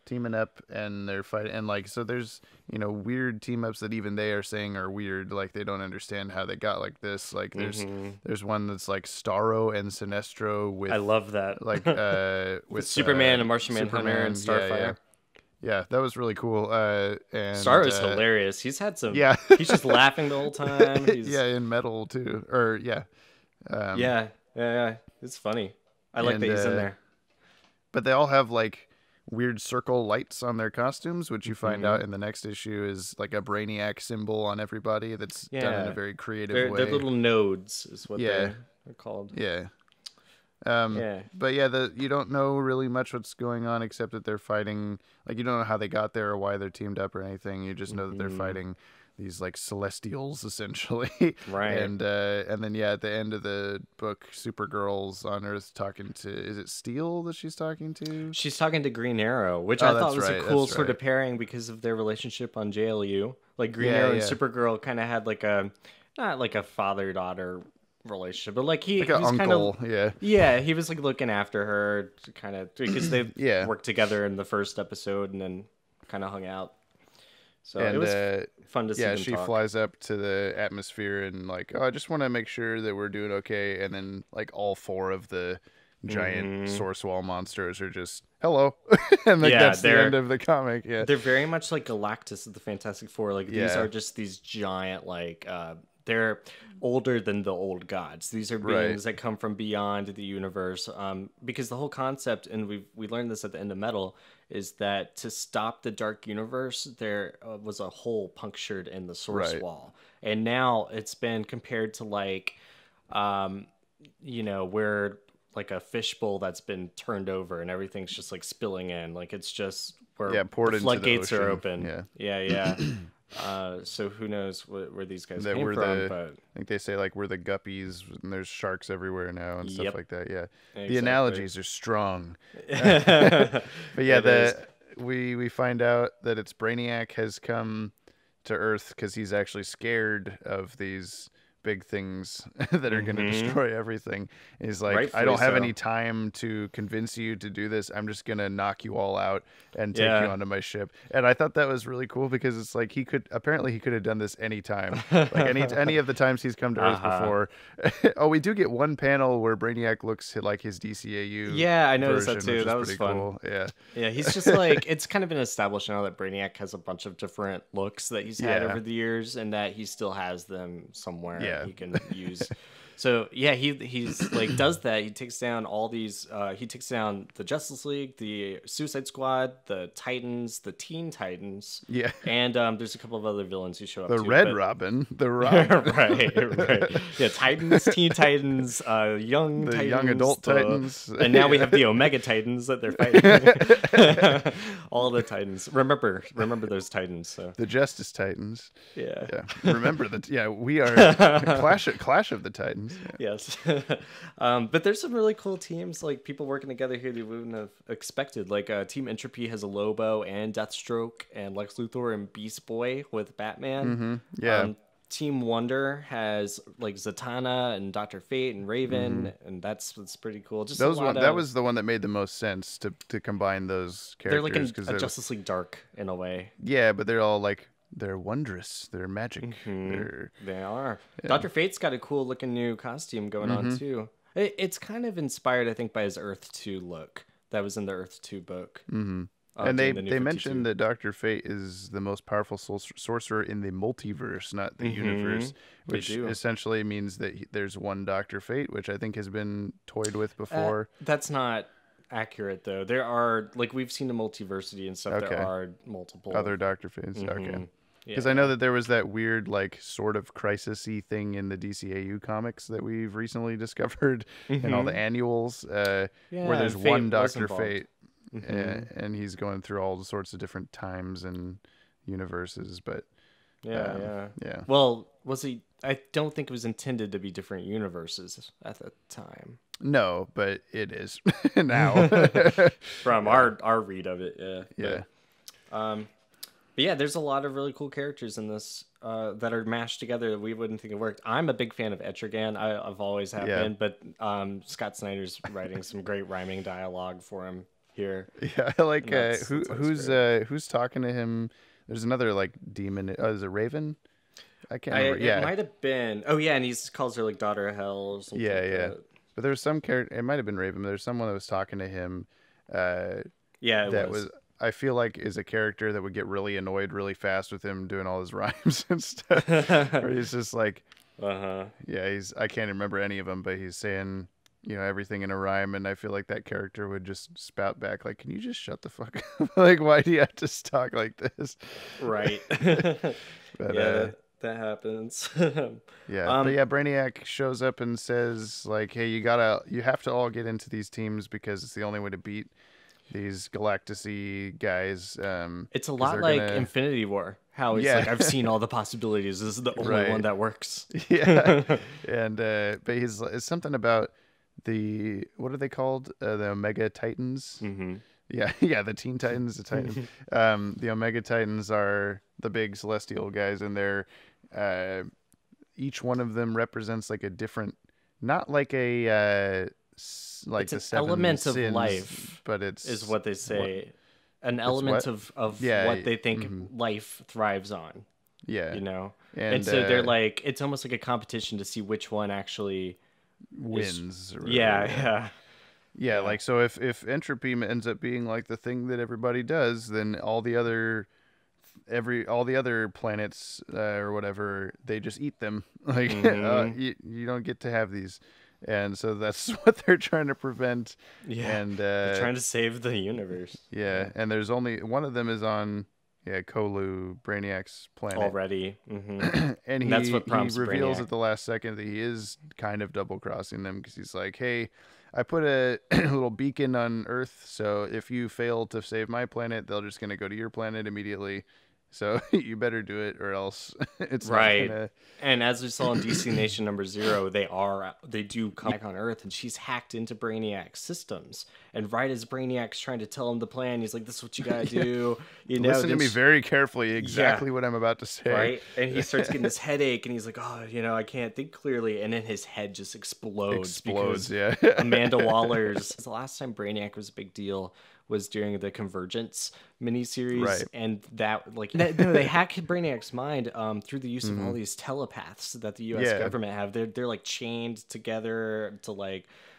teaming up and they're fighting, and like so there's weird team ups that even they are saying are weird, like they don't understand how they got like this. Like there's one that's like Starro and Sinestro with, I love that, like with Superman and Martian Manhunter and Starfire. Yeah, that was really cool. And Starro's hilarious. He's had some. Yeah, he's just laughing the whole time. Yeah, in Metal too, or yeah. It's funny. I like that he's in there. But they all have like weird circle lights on their costumes, which you find out in the next issue is like a Brainiac symbol on everybody that's done in a very creative way. They're little nodes is what they're called. Yeah. But yeah, you don't know really much what's going on except that they're fighting. Like you don't know how they got there or why they're teamed up or anything. You just know that they're fighting these like celestials essentially. Right. And then at the end of the book, Supergirl's on Earth talking to, is it Steel that she's talking to? She's talking to Green Arrow, which I thought was a cool sort of pairing because of their relationship on JLU. Like Green Arrow and Supergirl kind of had like not like a father-daughter relationship, but like he was uncle, kind of he was like looking after her kind of because they worked together in the first episode and then kind of hung out. So it was fun to see them she talk. flies up to the atmosphere and like, I just want to make sure that we're doing okay. And then like all 4 of the giant source wall monsters are just hello, and like that's the end of the comic. Yeah, they're very much like Galactus of the Fantastic Four. Like these are just these giant like they're older than the old gods. These are beings that come from beyond the universe. Because the whole concept, and we learned this at the end of Metal, is that to stop the dark universe, there was a hole punctured in the source wall. And now it's been compared to like, where like a fishbowl that's been turned over and everything's just like spilling in. Like it's just where the floodgates are open. Yeah. So who knows where these guys came from? But I think they say like we're the guppies and there's sharks everywhere now and stuff like that. Yeah, exactly. The analogies are strong. But yeah, we find out that it's Brainiac has come to Earth because he's actually scared of these big things that are going to destroy everything. And he's like, I don't have any time to convince you to do this. I'm just going to knock you all out and take you onto my ship. And I thought that was really cool because it's like he could have done this anytime. Like any of the times he's come to Earth before. Oh, we do get one panel where Brainiac looks like his DCAU. Yeah, I noticed version, that too. That was fun. Cool. Yeah. Yeah, he's just like, it's kind of been established now that Brainiac has a bunch of different looks that he's had over the years, and that he still has them somewhere he can use. So yeah, he's like does that. He takes down all these. He takes down the Justice League, the Suicide Squad, the Titans, the Teen Titans. Yeah, and there's a couple of other villains who show up. The Red Robin, the Robin. right. Yeah, Titans, Teen Titans, young adult Titans, and now we have the Omega Titans that they're fighting. All the Titans. Remember those Titans. So. The Justice Titans. Yeah. Remember that. Yeah, we are Clash of the Titans. Yeah. Yes. But there's some really cool teams, like people working together here that we wouldn't have expected. Like Team Entropy has a Lobo and Deathstroke and Lex Luthor and Beast Boy with Batman. Yeah. Team Wonder has like Zatanna and Dr. Fate and Raven, and that's pretty cool. Just that was the one that made the most sense to combine those characters. They're like a Justice League Dark in a way. Yeah, but they're all like, they're wondrous. They're magic. They are. Yeah. Dr. Fate's got a cool looking new costume going on too. It's kind of inspired, I think, by his Earth 2 look that was in the Earth 2 book. And they mentioned that Dr. Fate is the most powerful sorcerer in the multiverse, not the universe, which essentially means that there's one Dr. Fate, which I think has been toyed with before. That's not accurate, though. There are, like, we've seen the multiversity and stuff. Okay. There are multiple other Dr. Fates. Okay. Because I know that there was that weird, like, sort of crisis-y thing in the DCAU comics that we've recently discovered in all the annuals, where there's one Dr. Fate. And he's going through all sorts of different times and universes, but yeah. Well, was he? I don't think it was intended to be different universes at the time. No, but it is now from our read of it. Yeah. But yeah, there's a lot of really cool characters in this that are mashed together that we wouldn't think it worked. I'm a big fan of Etrigan. I've always have been, but Scott Snyder's writing some great rhyming dialogue for him here. Yeah, I like who's talking to him. There's another like demon. Is it Raven? I can't remember. It might have been. Oh yeah, and he calls her like Daughter of Hell or something. Yeah. But there's some character. It might have been Raven. But there's someone that was talking to him. That was. I feel like is a character that would get really annoyed really fast with him doing all his rhymes and stuff. Or he's just like, Yeah, I can't remember any of them, but he's saying, everything in a rhyme, and I feel like that character would just spout back like, "Can you just shut the fuck up? Like, why do you have to talk like this?" Right. But, that happens. But Brainiac shows up and says like, "Hey, you have to all get into these teams because it's the only way to beat these Galactus-y guys." It's a lot like Infinity War. How it's like, I've seen all the possibilities. This is the only one that works. Yeah. And but it's something about what are they called? The Omega Titans. Yeah, the Teen Titans, the Titans. The Omega Titans are the big celestial guys, and they're each one of them represents like a different, not like a like it's the an seven element sins, of life, but is what they say. An element of what they think life thrives on. Yeah, and so they're like, it's almost like a competition to see which one actually wins. Yeah. Like, so if entropy ends up being like the thing that everybody does, then all the other planets or whatever, they just eat them. Like you don't get to have these. And so that's what they're trying to prevent. Yeah, and they're trying to save the universe. Yeah, and there's only one of them is on Kolu, Brainiac's planet already. And that's what prompts he reveals Brainiac at the last second that he is kind of double crossing them, because he's like, "Hey, I put a little beacon on Earth, so if you fail to save my planet, they're just gonna go to your planet immediately. So you better do it, or else it's Right. not gonna. And as we saw in DC Nation number 0, they do come back on Earth, and she's hacked into Brainiac's systems. And right as Brainiac's trying to tell him the plan, he's like, "This is what you gotta do." You know, Listen to then me she- very carefully. Exactly Yeah. what I'm about to say. right? And he starts getting this headache, and he's like, "Oh, I can't think clearly." And then his head just explodes. Explodes. Because Yeah. Amanda Waller's. The last time Brainiac was a big deal was during the Convergence miniseries, Right. and they hack Brainiac's mind through the use of Mm-hmm. all these telepaths that the U.S. Yeah. government have. They're like chained together to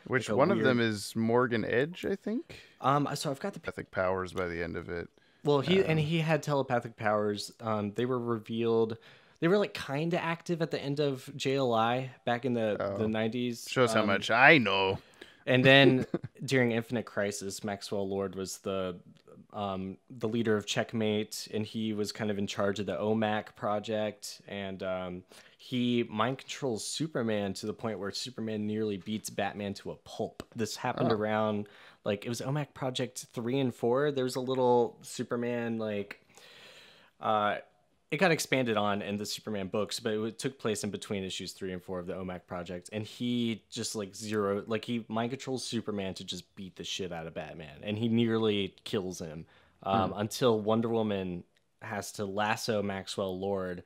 Which like a one of them weird- is Morgan Edge, I think. So I've got the Telepathic powers by the end of it. Well, he had telepathic powers. They were revealed. They were like kind of active at the end of JLI back in the 90s. Shows how much I know. And then during Infinite Crisis, Maxwell Lord was the leader of Checkmate, and he was kind of in charge of the OMAC project. And he mind controls Superman to the point where Superman nearly beats Batman to a pulp. This happened around it was OMAC Project 3 and 4. There was a little Superman it got expanded on in the Superman books, but it took place in between issues 3 and 4 of the OMAC project. And he just he mind controls Superman to just beat the shit out of Batman, and he nearly kills him until Wonder Woman has to lasso Maxwell Lord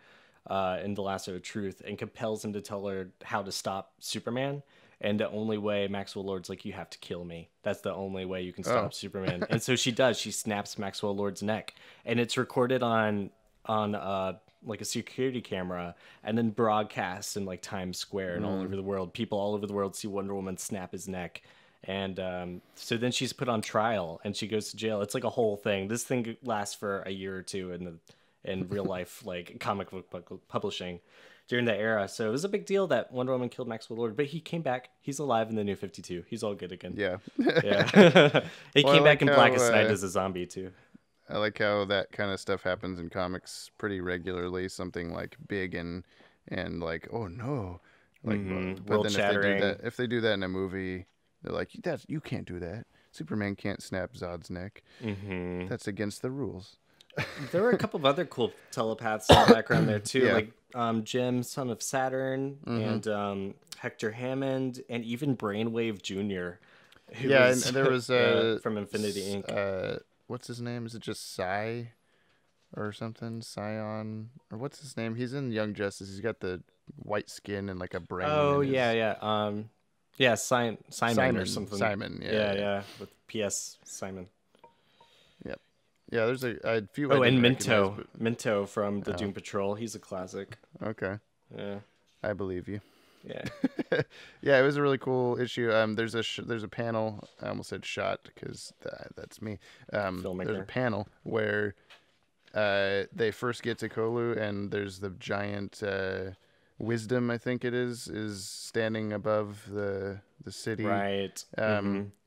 in the Lasso of Truth and compels him to tell her how to stop Superman. And the only way Maxwell Lord's like, "You have to kill me. That's the only way you can stop Superman." And so she does. She snaps Maxwell Lord's neck, and it's recorded on a security camera, and then broadcast in Times Square and all over the world. People all over the world see Wonder Woman snap his neck. And so then she's put on trial and she goes to jail. It's like a whole thing. This thing lasts for a year or two in real life comic book publishing during that era. So it was a big deal that Wonder Woman killed Maxwell Lord, but he came back. He's alive in the New 52. He's all good again. Yeah. Yeah. He Well, came I back in like Blackest how, Night as a zombie too. I like how that kind of stuff happens in comics pretty regularly. Something big and oh no, but then World-shattering. if they do that in a movie, they're like, you can't do that. Superman can't snap Zod's neck. Mm-hmm. That's against the rules. There were a couple of other cool telepaths in the background there too, Yeah. Jim, son of Saturn, and Hector Hammond, and even Brainwave Jr. And there was from Infinity Inc. What's his name? Is it just Psy or something? Scion, or what's his name? He's in Young Justice. He's got the white skin and a brain. Oh in his... yeah. Simon or something. Simon, yeah. With P.S. Simon. Yep. Yeah, there's a few. Oh, I and didn't Minto. recognize, Minto from the Doom Patrol. He's a classic. Okay, Yeah. I believe you. Yeah. Yeah, it was a really cool issue. There's a panel. I almost said shot because that's me. There's a Filmmaker. panel where they first get to Kolu, and there's the giant Wisdom, I think it is standing above the city. Right.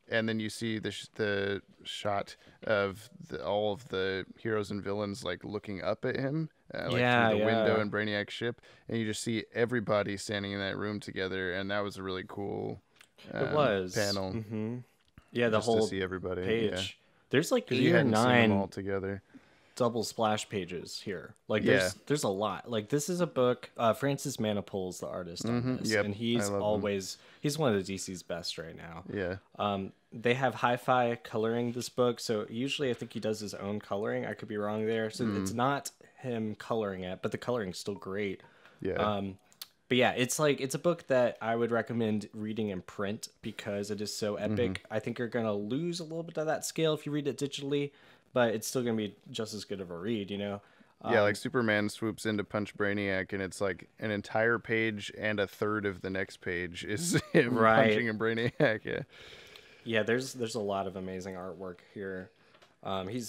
And then you see the shot of all of the heroes and villains looking up at him, through the window in Brainiac's ship, and you just see everybody standing in that room together, and that was a really cool It was panel. Mm-hmm. Yeah, the just whole to see everybody page. Yeah. There's 'Cause eight you or hadn't seen them all 9 together. double splash pages here. Yeah. There's a lot. This is a book. Francis Manipul's the artist on this, Yep, and he's one of the DC's best right now. Yeah. They have hi-fi coloring this book, so usually I think he does his own coloring. I could be wrong there. So it's not him coloring it, but the coloring's still great. Yeah. But yeah, it's a book that I would recommend reading in print because it is so epic. I think you're gonna lose a little bit of that scale if you read it digitally, but it's still gonna be just as good of a read, Yeah, Superman swoops in to punch Brainiac, and it's an entire page and a third of the next page is him punching a Brainiac. Yeah. Yeah, there's a lot of amazing artwork here. He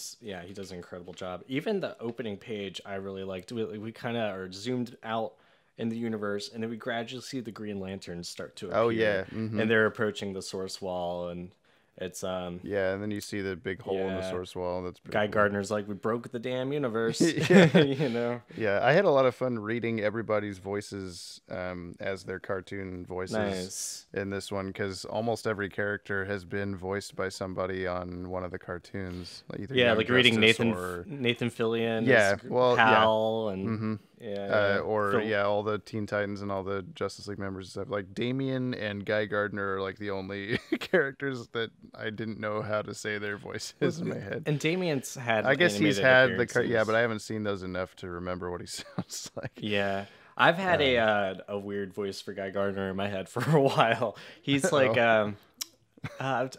does an incredible job. Even the opening page I really liked. We kind of are zoomed out in the universe, and then we gradually see the Green Lanterns start to appear. Oh yeah. And they're approaching the Source Wall, and It's Yeah, and then you see the big hole in the Yeah. source wall. That's pretty Guy cool. Gardner's like, we broke the damn universe. Yeah. You know? Yeah, I had a lot of fun reading everybody's voices as their cartoon voices Nice. in this one, because almost every character has been voiced by somebody on one of the cartoons. Like either Yeah, Young like reading Justice Nathan Fillion, Yeah, as well, yeah. Hal, and Mhm. yeah, or Phil- yeah, all the Teen Titans and all the Justice League members and stuff. Like Damian and Guy Gardner are like the only characters that I didn't know how to say their voices in my head. And Damien's had. I guess he's animated had appearances. yeah, but I haven't seen those enough to remember what he sounds like. Yeah, I've had a weird voice for Guy Gardner in my head for a while. He's like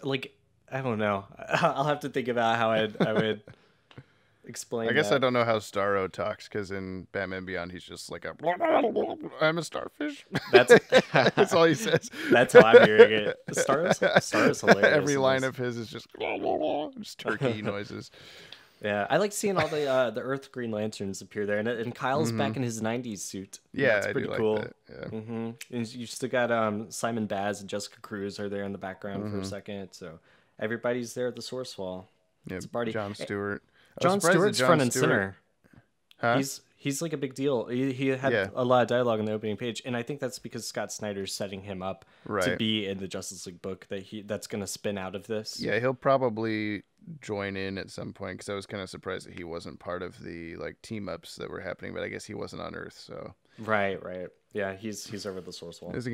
like I don't know. I'll have to think about how I would explain. I guess that. I don't know how Starro talks, because in Batman Beyond he's just like I'm a starfish. That's That's all he says. That's how I'm hearing it. Star is hilarious. Every in line this. of his is just turkey noises. Yeah, I like seeing all the Earth Green Lanterns appear there, and Kyle's back in his '90s suit. Yeah, That's I pretty do cool. like that. Yeah. And you still got Simon Baz and Jessica Cruz are there in the background for a second, so everybody's there at the source wall. Yeah, It's a party. John Stewart. I was John surprised that Stewart's Jon front and Stewart- center. Huh? He's like a big deal. He had Yeah. a lot of dialogue on the opening page, and I think that's because Scott Snyder's setting him up to Right. be in the Justice League book that's going to spin out of this. Yeah, he'll probably join in at some point, because I was kind of surprised that he wasn't part of the like team ups that were happening, but I guess he wasn't on Earth, so Right. Yeah, he's over the source wall. isn't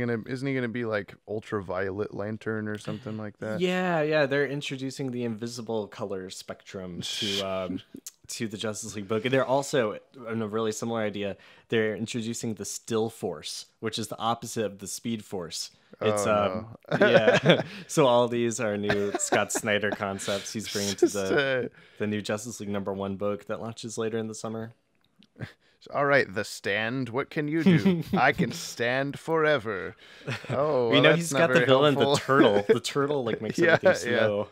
he gonna be like Ultraviolet Lantern or something like that? Yeah, they're introducing the invisible color spectrum to the Justice League book. And they're also, in a really similar idea, they're introducing the Still Force, which is the opposite of the Speed Force. It's yeah. So all these are new Scott Snyder concepts he's bringing to the new Justice League #1 book that launches later in the summer. All right, The Stand. What can you do? I can stand forever. Oh, well, You know, that's he's not got the very villain, helpful. the turtle. The turtle like makes Yeah, everything yeah. slow.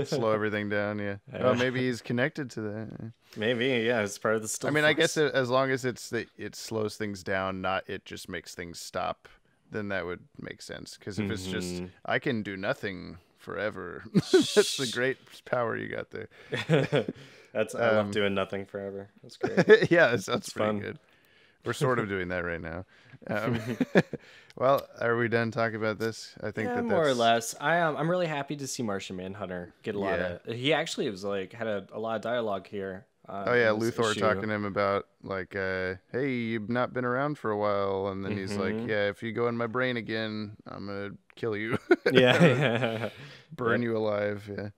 Slow everything down. Yeah. Oh, maybe he's connected to that. Maybe, yeah, it's part of the Still I mean, Force. I guess as long as it slows things down, not it just makes things stop, then that would make sense. Because if it's just I can do nothing forever, that's the great power you got there. I love doing nothing forever. That's great. Yeah, that sounds pretty fun. good. We're sort of doing that right now. Well, are we done talking about this? I think Yeah, that's more or less. I'm really happy to see Martian Manhunter get a lot Yeah. of. He actually was like had a lot of dialogue here. Oh yeah, in this Luthor issue. talking to him about like, hey, you've not been around for a while, and then he's like, yeah, if you go in my brain again, I'm gonna kill you, Yeah. burn you alive. Yeah.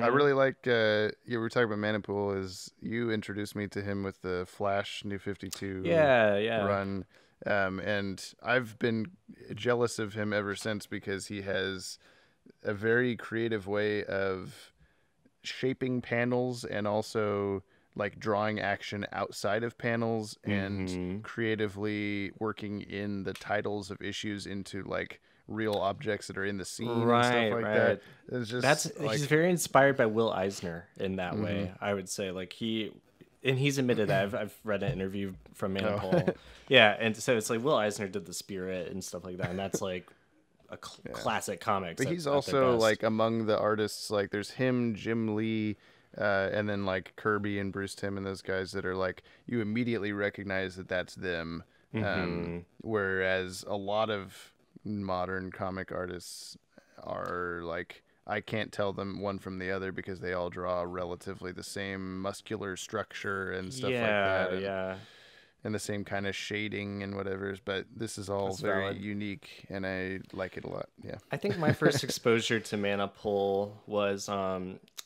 I really like. You were talking about Manipool. Is you introduced me to him with the Flash New 52 Yeah. run, and I've been jealous of him ever since, because he has a very creative way of shaping panels and also like drawing action outside of panels and creatively working in the titles of issues into like real objects that are in the scene and stuff like that. It's just He's very inspired by Will Eisner in that way. I would say like he's admitted that. I've read an interview from Manipul. Yeah, and so it's like Will Eisner did the Spirit and stuff like that, and that's like a classic comics. But he's also like among the artists, like there's him, Jim Lee, and then like Kirby and Bruce Timm and those guys that are like, you immediately recognize that that's them. Whereas a lot of modern comic artists are like, I can't tell them one from the other because they all draw relatively the same muscular structure and stuff like that. Yeah. And the same kind of shading and whatever, but this is all That's very valid. unique, and I like it a lot. Yeah. I think my first exposure to Manipul was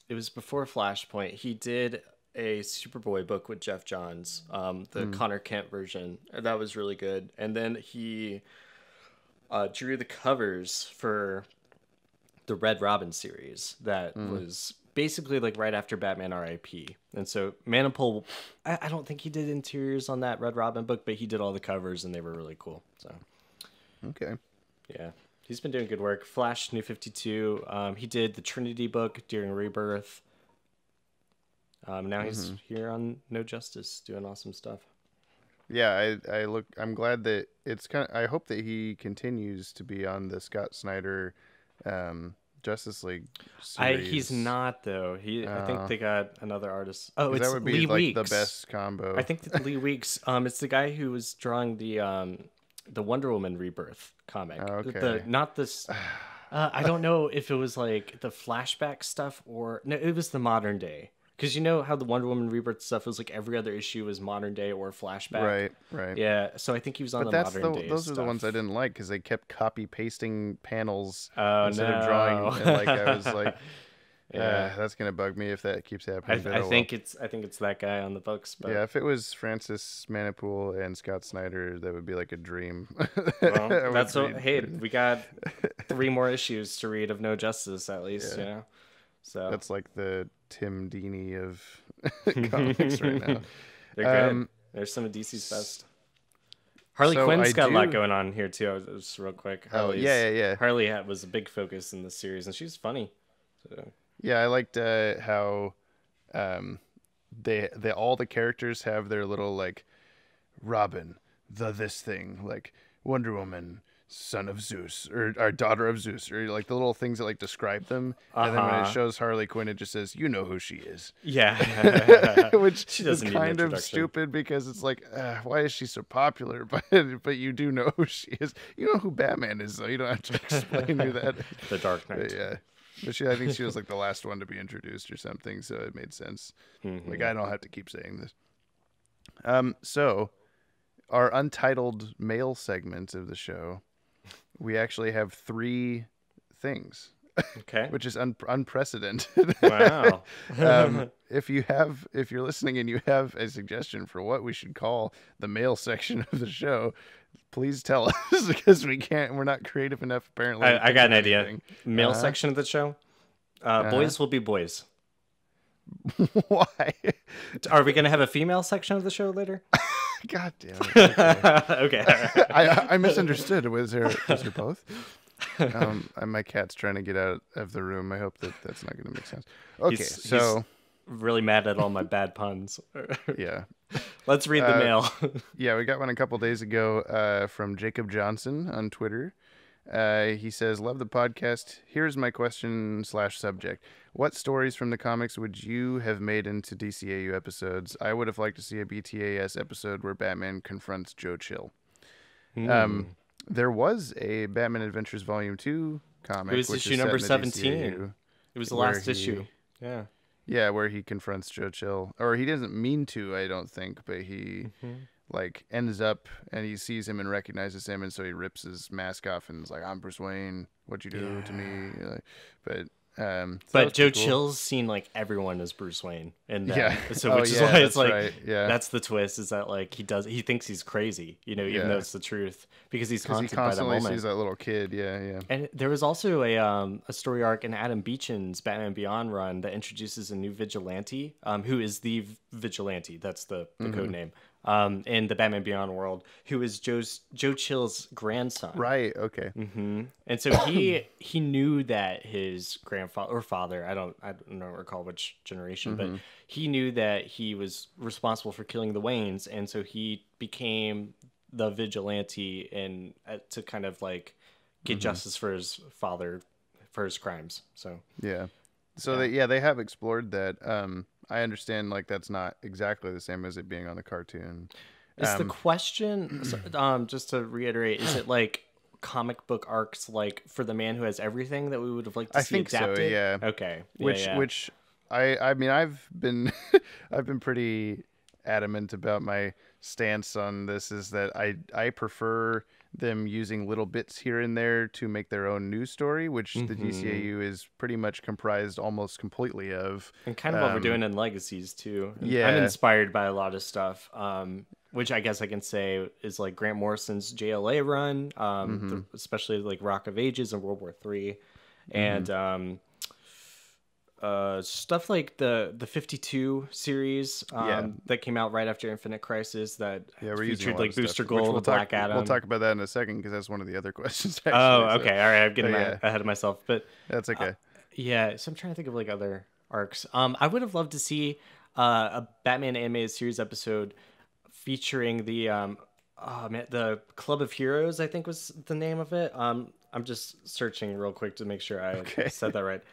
it was before Flashpoint. He did a Superboy book with Jeff Johns, the Connor Kent version. That was really good. And then he drew the covers for the Red Robin series that was basically like right after Batman R.I.P. And so Manipul, I don't think he did interiors on that Red Robin book, but he did all the covers and they were really cool. So Okay. yeah, he's been doing good work. Flash New 52. He did the Trinity book during Rebirth. Now he's here on No Justice doing awesome stuff. Yeah, I'm glad that it's I hope that he continues to be on the Scott Snyder Justice League series. He's not though. I think they got another artist. Oh, it's that would be Lee like Weeks. the best combo. I think that Lee Weeks. It's the guy who was drawing the Wonder Woman Rebirth comic. Okay. Not this. I don't know if it was like the flashback stuff or no. It was the modern day. Because you know how the Wonder Woman Rebirth stuff was like every other issue was modern day or flashback. Right. Yeah, so I think he was on But the modern day. Those are the ones I didn't like because they kept copy pasting panels instead no. of drawing. And like I was like, Yeah. that's gonna bug me if that keeps happening. I think it's that guy on the books. But yeah, if it was Francis Manipool and Scott Snyder, that would be like a dream. well, that's what. Hey, we got 3 more issues to read of No Justice at least. Yeah. You know, so That's like the Tim Dini of comics right now. they're good. There's some of DC's best. Harley So Quinn's I got a lot do- going on here too. Just real quick. Yeah. Harley was a big focus in the series, and she's funny. So. Yeah, I liked how they all the characters have their little like Robin, this thing, like Wonder Woman, son of Zeus, or daughter of Zeus, or like the little things that like describe them. And then when it shows Harley Quinn, it just says, "You know who she is." Yeah, Which she is doesn't need an kind of introduction. stupid because it's like, why is she so popular? But you do know who she is. You know who Batman is, though. You don't have to explain who that. The Dark Knight. But yeah. But I think she was like the last one to be introduced or something, so it made sense. Like I don't have to keep saying this. So our untitled mail segment of the show, we actually have 3 things, Okay. which is unprecedented. Wow. If you're listening and you have a suggestion for what we should call the mail section of the show, please tell us because we're not creative enough apparently. I got an idea. Anything. Male section of the show. Boys will be boys. Why? Are we gonna have a female section of the show later? God damn it. Okay. Okay. I misunderstood. Was there both? My cat's trying to get out of the room. I hope that's not going to make sense. Okay, He's really mad at all my bad puns. yeah. Let's read the mail. Yeah, we got one a couple days ago from Jacob Johnson on Twitter. He says, "Love the podcast. Here's my question / subject. What stories from the comics would you have made into DCAU episodes? I would have liked to see a BTAS episode where Batman confronts Joe Chill." There was a Batman Adventures Volume 2 comic. It was which issue is set number in the 17. DCAU, It was the where last issue. Yeah. Yeah, where he confronts Joe Chill. Or he doesn't mean to, I don't think, but he like ends up and he sees him and recognizes him, and so he rips his mask off and is like, "I'm Bruce Wayne. What'd you do to me?" Like, so that But was Joe pretty cool. Chill's seen like everyone as Bruce Wayne, and Yeah. so Oh, which is yeah, why it's that's like right. Yeah. that's the twist is that like he thinks he's crazy, even Yeah. though it's the truth because he's Because he haunted by that constantly moment. sees that little kid. Yeah. And there was also a story arc in Adam Beecham's Batman Beyond run that introduces a new vigilante, who is the vigilante. That's the code name. In the Batman Beyond world, who is Joe Chill's grandson. Right. Okay. And so he knew that his grandfather or father, I don't recall which generation, but he knew that he was responsible for killing the Waynes, and so he became the vigilante and to kind of like get justice for his father for his crimes. So Yeah. So they have explored that. I understand like that's not exactly the same as it being on the cartoon. is the question just to reiterate, is it like comic book arcs like for the Man Who Has Everything that we would have liked to I see think so, adapted? yeah. Okay. Which I mean I've been pretty adamant about my stance on this is that I prefer them using little bits here and there to make their own news story, which the DCAU is pretty much comprised almost completely of. And kind of what we're doing in Legacies too. And Yeah. I'm inspired by a lot of stuff, which I guess I can say is like Grant Morrison's JLA run, especially like Rock of Ages and World War III, and stuff like the 52 series that came out right after Infinite Crisis that We're using a featured lot like of stuff, Booster which Gold, Black Adam. We'll talk about that in a second because that's one of the other questions. Actually, Oh, so okay, all right. I'm getting yeah. ahead of myself, but that's okay. yeah, so I'm trying to think of like other arcs. I would have loved to see a Batman animated series episode featuring the the Club of Heroes, I think was the name of it. I'm just searching real quick to make sure I Okay. said that right.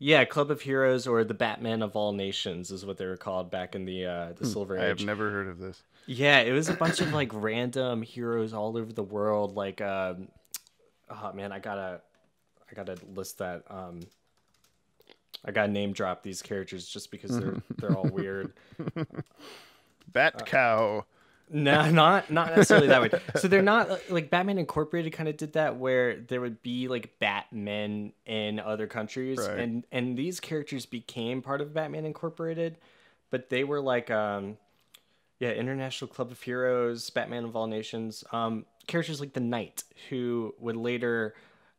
Yeah, Club of Heroes, or the Batman of All Nations is what they were called back in the Silver I have Age. never heard of this. Yeah, it was a bunch of like random heroes all over the world. Like, oh man, I gotta list that. I gotta name drop these characters just because they're all weird. Bat Cow. No, not necessarily that way. So they're not like Batman Incorporated kind of did that, where there would be like Batmen in other countries, Right. and these characters became part of Batman Incorporated, but they were like International Club of Heroes, Batman of All Nations, characters like the Knight, who would later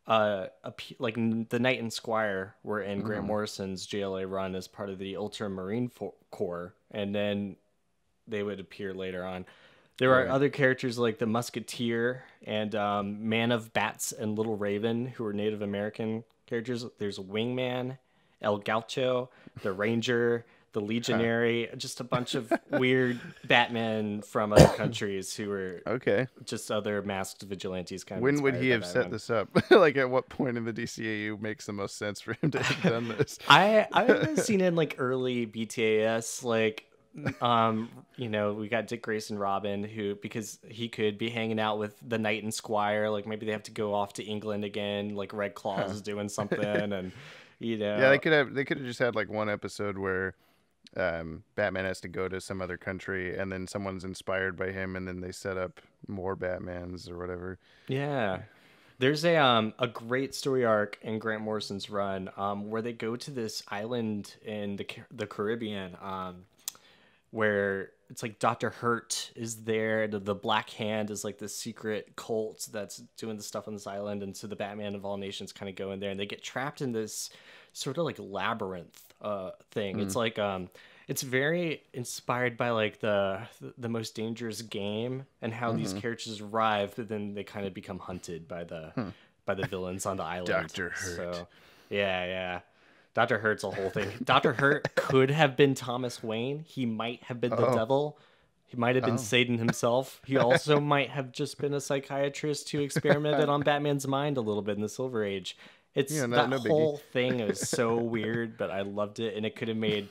the Knight and Squire were in Grant Morrison's JLA run as part of the Ultramarine Corps, and then they would appear later on. There are other characters like the Musketeer and Man of Bats and Little Raven, who are Native American characters. There's Wingman, El Gaucho, the Ranger, the Legionary, just a bunch of weird Batmen from other countries who were Okay. just other masked vigilantes. Kind of. When would inspired he by have set Batman. this up? Like, at what point in the DCAU makes the most sense for him to have done this? I've seen it in like early BTAS, like we got Dick Grayson Robin, who, because he could be hanging out with the Knight and Squire, like maybe they have to go off to England again, like Red Claws is doing something, and Yeah, they could have just had like one episode where Batman has to go to some other country, and then someone's inspired by him, and then they set up more Batmans or whatever. Yeah. There's a great story arc in Grant Morrison's run where they go to this island in the Caribbean where it's like Dr. Hurt is there. The Black Hand is like this secret cult that's doing the stuff on this island. And so the Batman of All Nations kind of go in there, and they get trapped in this sort of like labyrinth thing. It's like it's very inspired by like the Most Dangerous Game, and how these characters arrive, but then they kind of become hunted by the villains on the island. Dr. Hurt. So yeah. Dr. Hurt's a whole thing. Dr. Hurt could have been Thomas Wayne. He might have been the devil. He might have been Satan himself. He also might have just been a psychiatrist who experimented on Batman's mind a little bit in the Silver Age. It's that whole thing is so weird, but I loved it, and it could have made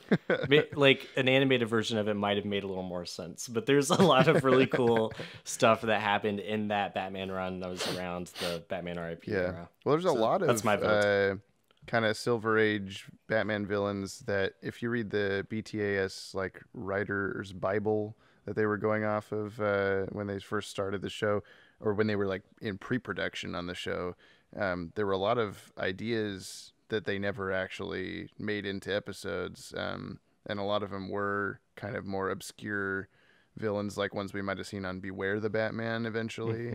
like an animated version of it might have made a little more sense. But there's a lot of really cool stuff that happened in that Batman run that was around the Batman RIP era. Well, there's a lot of that's my vote. kind of Silver Age Batman villains that, if you read the BTAS like writer's Bible that they were going off of when they first started the show, or when they were like in pre-production on the show, there were a lot of ideas that they never actually made into episodes, and a lot of them were kind of more obscure villains, like ones we might have seen on Beware the Batman eventually.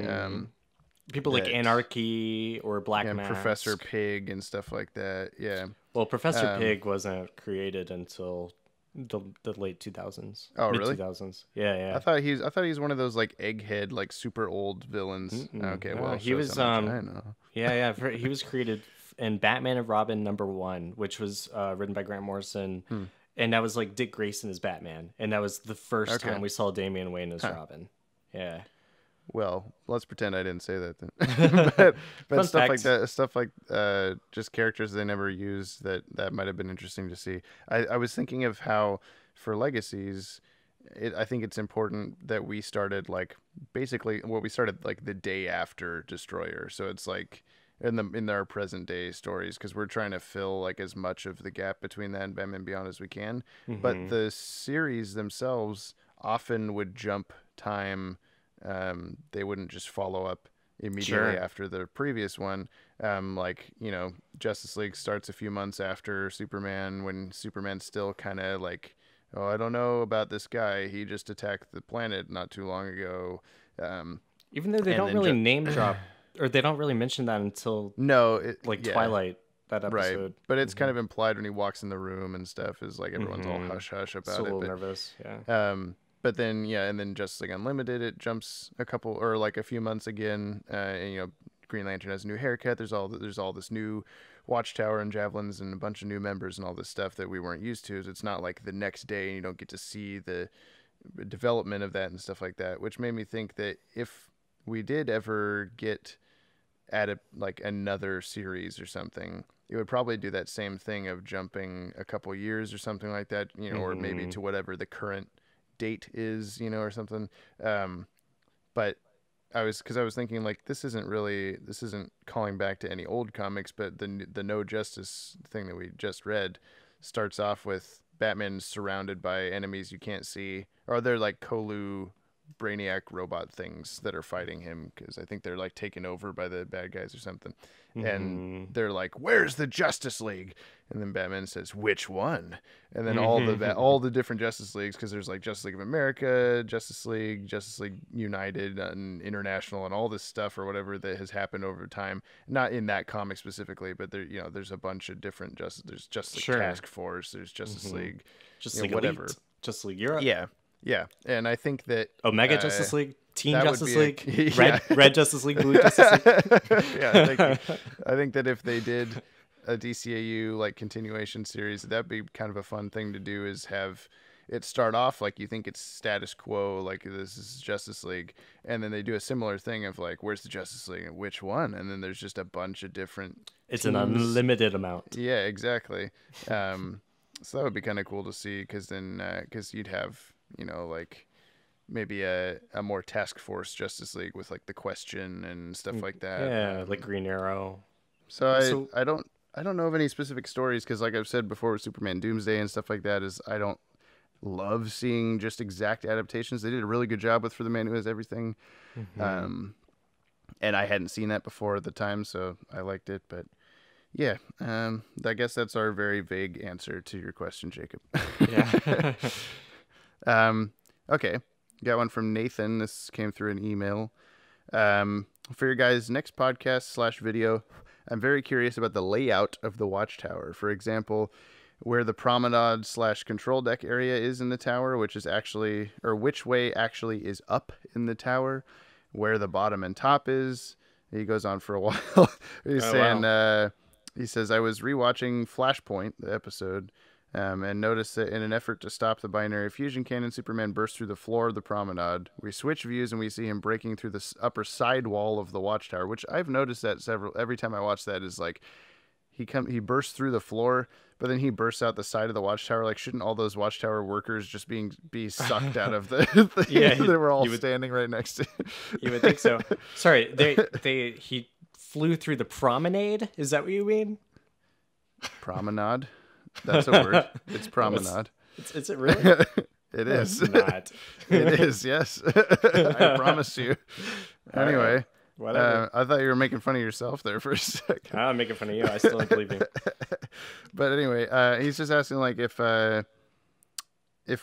People like Anarchy or Black and Mask. Professor Pig and stuff like that. Yeah. Well, Professor Pig wasn't created until the late 2000s. Oh, really? Mid-2000s. Yeah. I thought he's one of those like egghead, like super old villains. Okay, well, he was I know. Yeah. He was created in Batman and Robin #1, which was written by Grant Morrison, and that was like Dick Grayson as Batman, and that was the first time we saw Damian Wayne as Robin. Yeah. Well, let's pretend I didn't say that then. but stuff fact. like that, stuff like just characters they never used that might have been interesting to see. I was thinking of how for Legacies, I think it's important that we started like basically we started like the day after Destroyer, so it's like in our present day stories, because we're trying to fill like as much of the gap between that and Batman Beyond as we can. But the series themselves often would jump time. They wouldn't just follow up immediately after the previous one. Like, Justice League starts a few months after Superman, when Superman's still kind of like, oh, I don't know about this guy. He just attacked the planet not too long ago. Even though they don't really name drop, or they don't really mention that until Twilight, that episode. Right, but it's kind of implied when he walks in the room and stuff, is like everyone's all hush-hush about so it. A little but, nervous, yeah. But then, and then Justice League Unlimited, it jumps a few months again. And, Green Lantern has a new haircut. There's all this new Watchtower and Javelins and a bunch of new members and all this stuff that we weren't used to. So it's not like the next day and you don't get to see the development of that and stuff like that, which made me think that if we did ever get add like another series or something, it would probably do that same thing of jumping a couple years or something like that, you know, or maybe to whatever the current date is, you know, or something. But I was thinking like this isn't calling back to any old comics, but the No Justice thing that we just read starts off with Batman surrounded by enemies you can't see, or they're like Kolu Brainiac robot things that are fighting him, because I think they're like taken over by the bad guys or something. And they're like, "Where's the Justice League?" And then Batman says, "Which one?" And then all the different Justice Leagues, because there's like Justice League of America, Justice League United, and International, and all this stuff or whatever that has happened over time. Not in that comic specifically, but there, you know, there's a bunch of different Justice. There's Justice League Task Force. There's Justice League, Justice League Elite, Justice League Europe. Yeah, and I think that Omega Justice League, Team Justice League, yeah. Red Justice League, Blue Justice League. Yeah, thank you. I think that if they did a DCAU like continuation series, that'd be kind of a fun thing to do. Is have it start off like you think it's status quo, like this is Justice League, and then they do a similar thing of like, "Where's the Justice League and which one?" And then there's just a bunch of different. It's teams. an unlimited amount. Yeah, exactly. So that would be kind of cool to see, because then because you'd have, you know, like maybe a more Task Force Justice League with like the Question and stuff like that. Yeah, like Green Arrow. So I don't know of any specific stories, because like I've said before with Superman Doomsday and stuff like that, is I don't love seeing just exact adaptations. They did a really good job with For the Man Who Has Everything. And I hadn't seen that before at the time, so I liked it. But yeah, I guess that's our very vague answer to your question, Jacob. Yeah. Okay, got one from Nathan. This came through an email. For your guys' next podcast / video, I'm very curious about the layout of the watchtower. For example, where the promenade / control deck area is in the tower, which way actually is up in the tower, where the bottom and top is. He goes on for a while. He's saying, wow. He says, I was rewatching Flashpoint, the episode, and noticed that in an effort to stop the binary fusion cannon, Superman bursts through the floor of the promenade. We switch views and we see him breaking through the upper side wall of the watchtower, which I've noticed that every time I watch that is like he bursts through the floor, but then he bursts out the side of the watchtower. Like, shouldn't all those watchtower workers just be sucked out of the thing? Yeah, they were all standing right next to. You would think so. Sorry, he flew through the promenade. Is that what you mean? Promenade. That's a word. It's promenade. Is it really? It is. It's not. It is, yes. I promise you. Anyway, right. Whatever. I thought you were making fun of yourself there for a second. I'm making fun of you. I still don't believe you. But anyway, he's just asking like if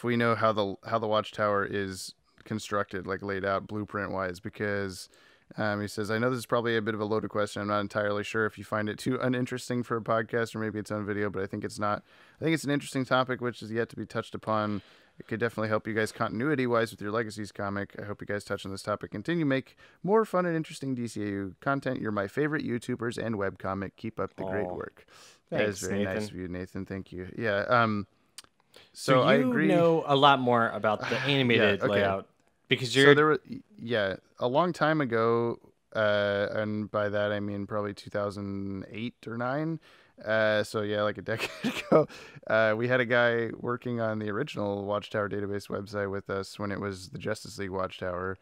we know how the watchtower is constructed, like laid out blueprint wise, because he says, I know this is probably a bit of a loaded question. I'm not entirely sure if you find it too uninteresting for a podcast or maybe it's on video, but I think it's not. I think it's an interesting topic which is yet to be touched upon. It could definitely help you guys continuity-wise with your Legacies comic. I hope you guys touch on this topic. Continue make more fun and interesting DCAU content. You're my favorite YouTubers and webcomic. Keep up the great work. Thanks, that is very Nathan. nice of you, Nathan. Thank you. Yeah. So I agree. You know a lot more about the animated layout. Because you're... So there was, a long time ago, and by that I mean probably 2008 or 9. So yeah, like a decade ago, we had a guy working on the original Watchtower database website with us when it was the Justice League Watchtower.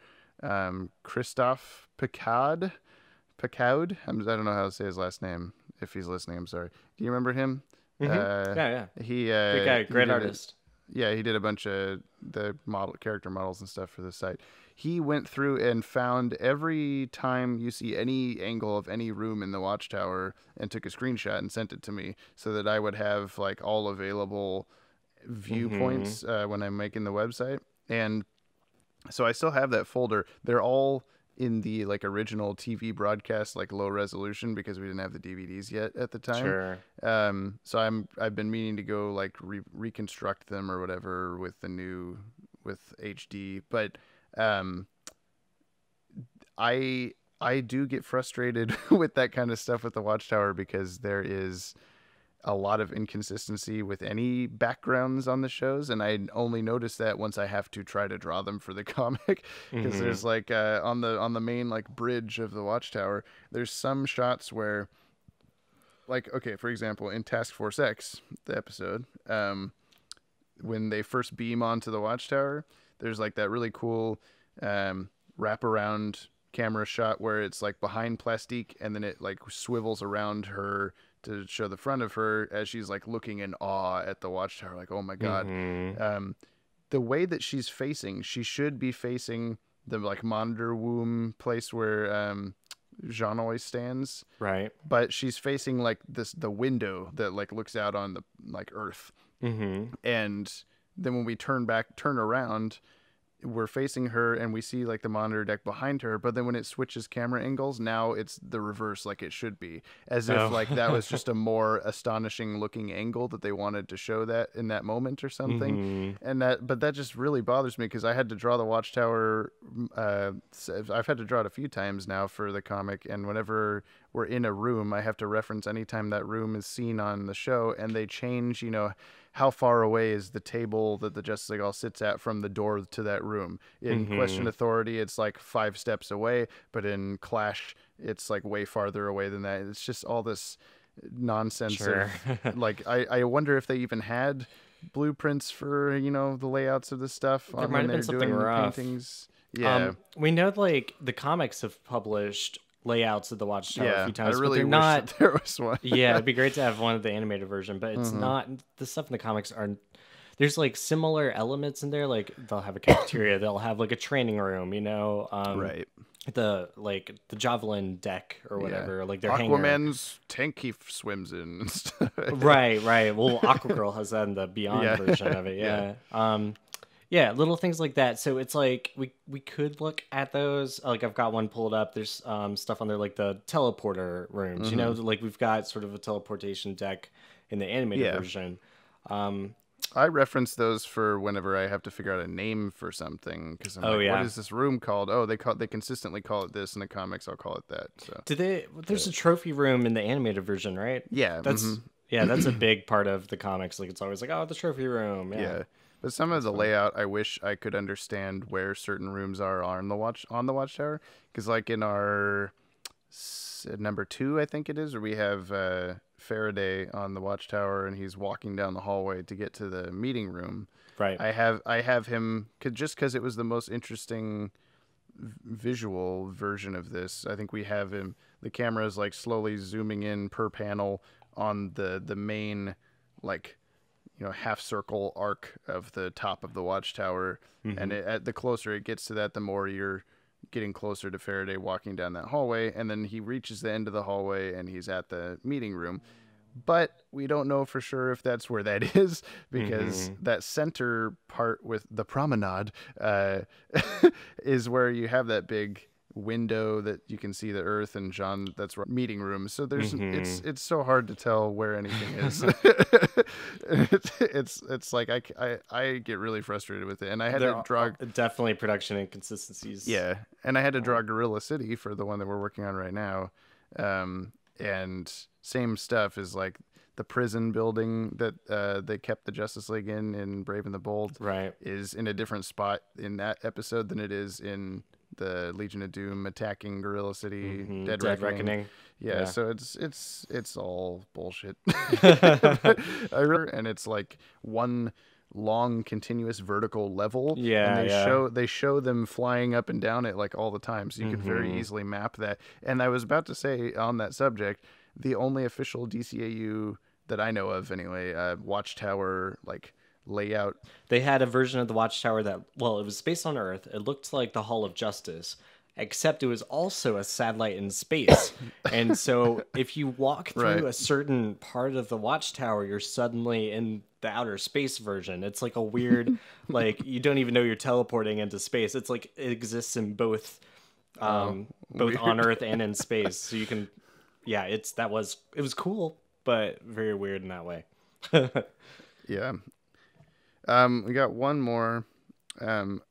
Christophe Picaud. I don't know how to say his last name. If he's listening, I'm sorry. Do you remember him? Mm-hmm. Yeah. He good guy, great artist. He did a bunch of the character models and stuff for the site. He went through and found every time you see any angle of any room in the Watchtower and took a screenshot and sent it to me so that I would have like all available viewpoints when I'm making the website. And so I still have that folder. They're all in the like original TV broadcast, like low resolution, because we didn't have the DVDs yet at the time. Sure. So I've been meaning to go like reconstruct them or whatever with HD, but I do get frustrated with that kind of stuff with the Watchtower, because there is a lot of inconsistency with any backgrounds on the shows, and I only notice that once I have to try to draw them for the comic, because there's like on the main like bridge of the Watchtower, there's some shots where, like, okay, for example, in Task Force X, the episode, when they first beam onto the Watchtower, there's like that really cool wraparound camera shot where it's like behind Plastique, and then it like swivels around her to show the front of her as she's like looking in awe at the Watchtower, like, oh my god. The way that she's facing, she should be facing the like monitor womb place where Jean always stands, right? But she's facing like the window that like looks out on the like Earth. And then when we turn around, we're facing her and we see like the monitor deck behind her, but then when it switches camera angles, now it's the reverse, like it should be, as if like that was just a more astonishing looking angle that they wanted to show that in that moment or something. And that just really bothers me, because I had to draw the Watchtower. I've had to draw it a few times now for the comic, and whenever we're in a room, I have to reference anytime that room is seen on the show, and they change, how far away is the table that the Justice League all sits at from the door to that room. In Question Authority, it's like 5 steps away, but in Clash, it's like way farther away than that. It's just all this nonsense. Sure. Like, I wonder if they even had blueprints for, the layouts of this stuff. There might have been something rough. Paintings. Yeah. We know, like, the comics have published layouts of the Watchtower a few times. I really but wish not... that there was one. Yeah, it'd be great to have one of the animated version, but it's not. The stuff in the comics aren't. There's like similar elements in there. Like they'll have a cafeteria, they'll have like a training room, Right. The javelin deck or whatever, like their hangar. Aquaman's tank he swims in and stuff. Right. Well, Aquagirl has that in the Beyond version of it. Yeah. Yeah, little things like that. So it's like we could look at those. Like I've got one pulled up. There's stuff on there like the teleporter rooms. Like we've got sort of a teleportation deck in the animated version. I reference those for whenever I have to figure out a name for something, because I'm what is this room called? Oh, they consistently call it this in the comics. I'll call it that. So There's a trophy room in the animated version, right? Yeah, that's a big part of the comics. Like it's always like, oh, the trophy room. Yeah. But some of the layout, I wish I could understand where certain rooms are on the Watchtower, because like in our number 2, I think it is, where we have Faraday on the Watchtower, and he's walking down the hallway to get to the meeting room. Right. I have him because it was the most interesting visual version of this. I think we have him. The camera is like slowly zooming in per panel on the main like half circle arc of the top of the Watchtower, and the closer it gets to that, the more you're getting closer to Faraday walking down that hallway, and then he reaches the end of the hallway and he's at the meeting room. But we don't know for sure if that's where that is, because that center part with the promenade is where you have that big window that you can see the Earth, and Jean, that's where meeting room. So there's it's so hard to tell where anything is. it's like I get really frustrated with it, and I had to draw definitely production inconsistencies. Yeah, and I had to draw Gorilla City for the one that we're working on right now, and same stuff is like the prison building that they kept the Justice League in Brave and the Bold, right, is in a different spot in that episode than it is in the Legion of Doom attacking Gorilla City, Dead Reckoning. Yeah, so it's all bullshit. And it's like one long continuous vertical level. Yeah, and they show them flying up and down it like all the time, so you could very easily map that. And I was about to say on that subject, the only official DCAU that I know of anyway, Watchtower like layout. They had a version of the Watchtower that, well, it was based on Earth. It looked like the Hall of Justice, except it was also a satellite in space. And so if you walk through a certain part of the Watchtower, you're suddenly in the outer space version. It's like a weird, like you don't even know you're teleporting into space. It's like it exists in both both on Earth and in space. So you can, it was cool, but very weird in that way. Yeah. We got one more.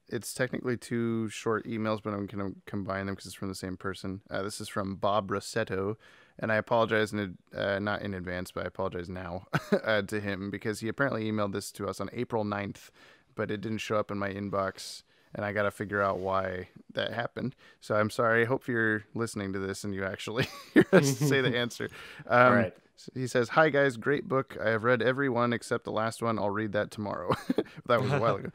It's technically 2 short emails, but I'm going to combine them because it's from the same person. This is from Bob Rossetto, And I apologize, not in advance, but I apologize now to him because he apparently emailed this to us on April 9th, but it didn't show up in my inbox, and I got to figure out why that happened. So I'm sorry. I hope you're listening to this and you actually hear us say the answer. All right. He says, "Hi, guys. Great book. I have read every one except the last one. I'll read that tomorrow." That was a while ago.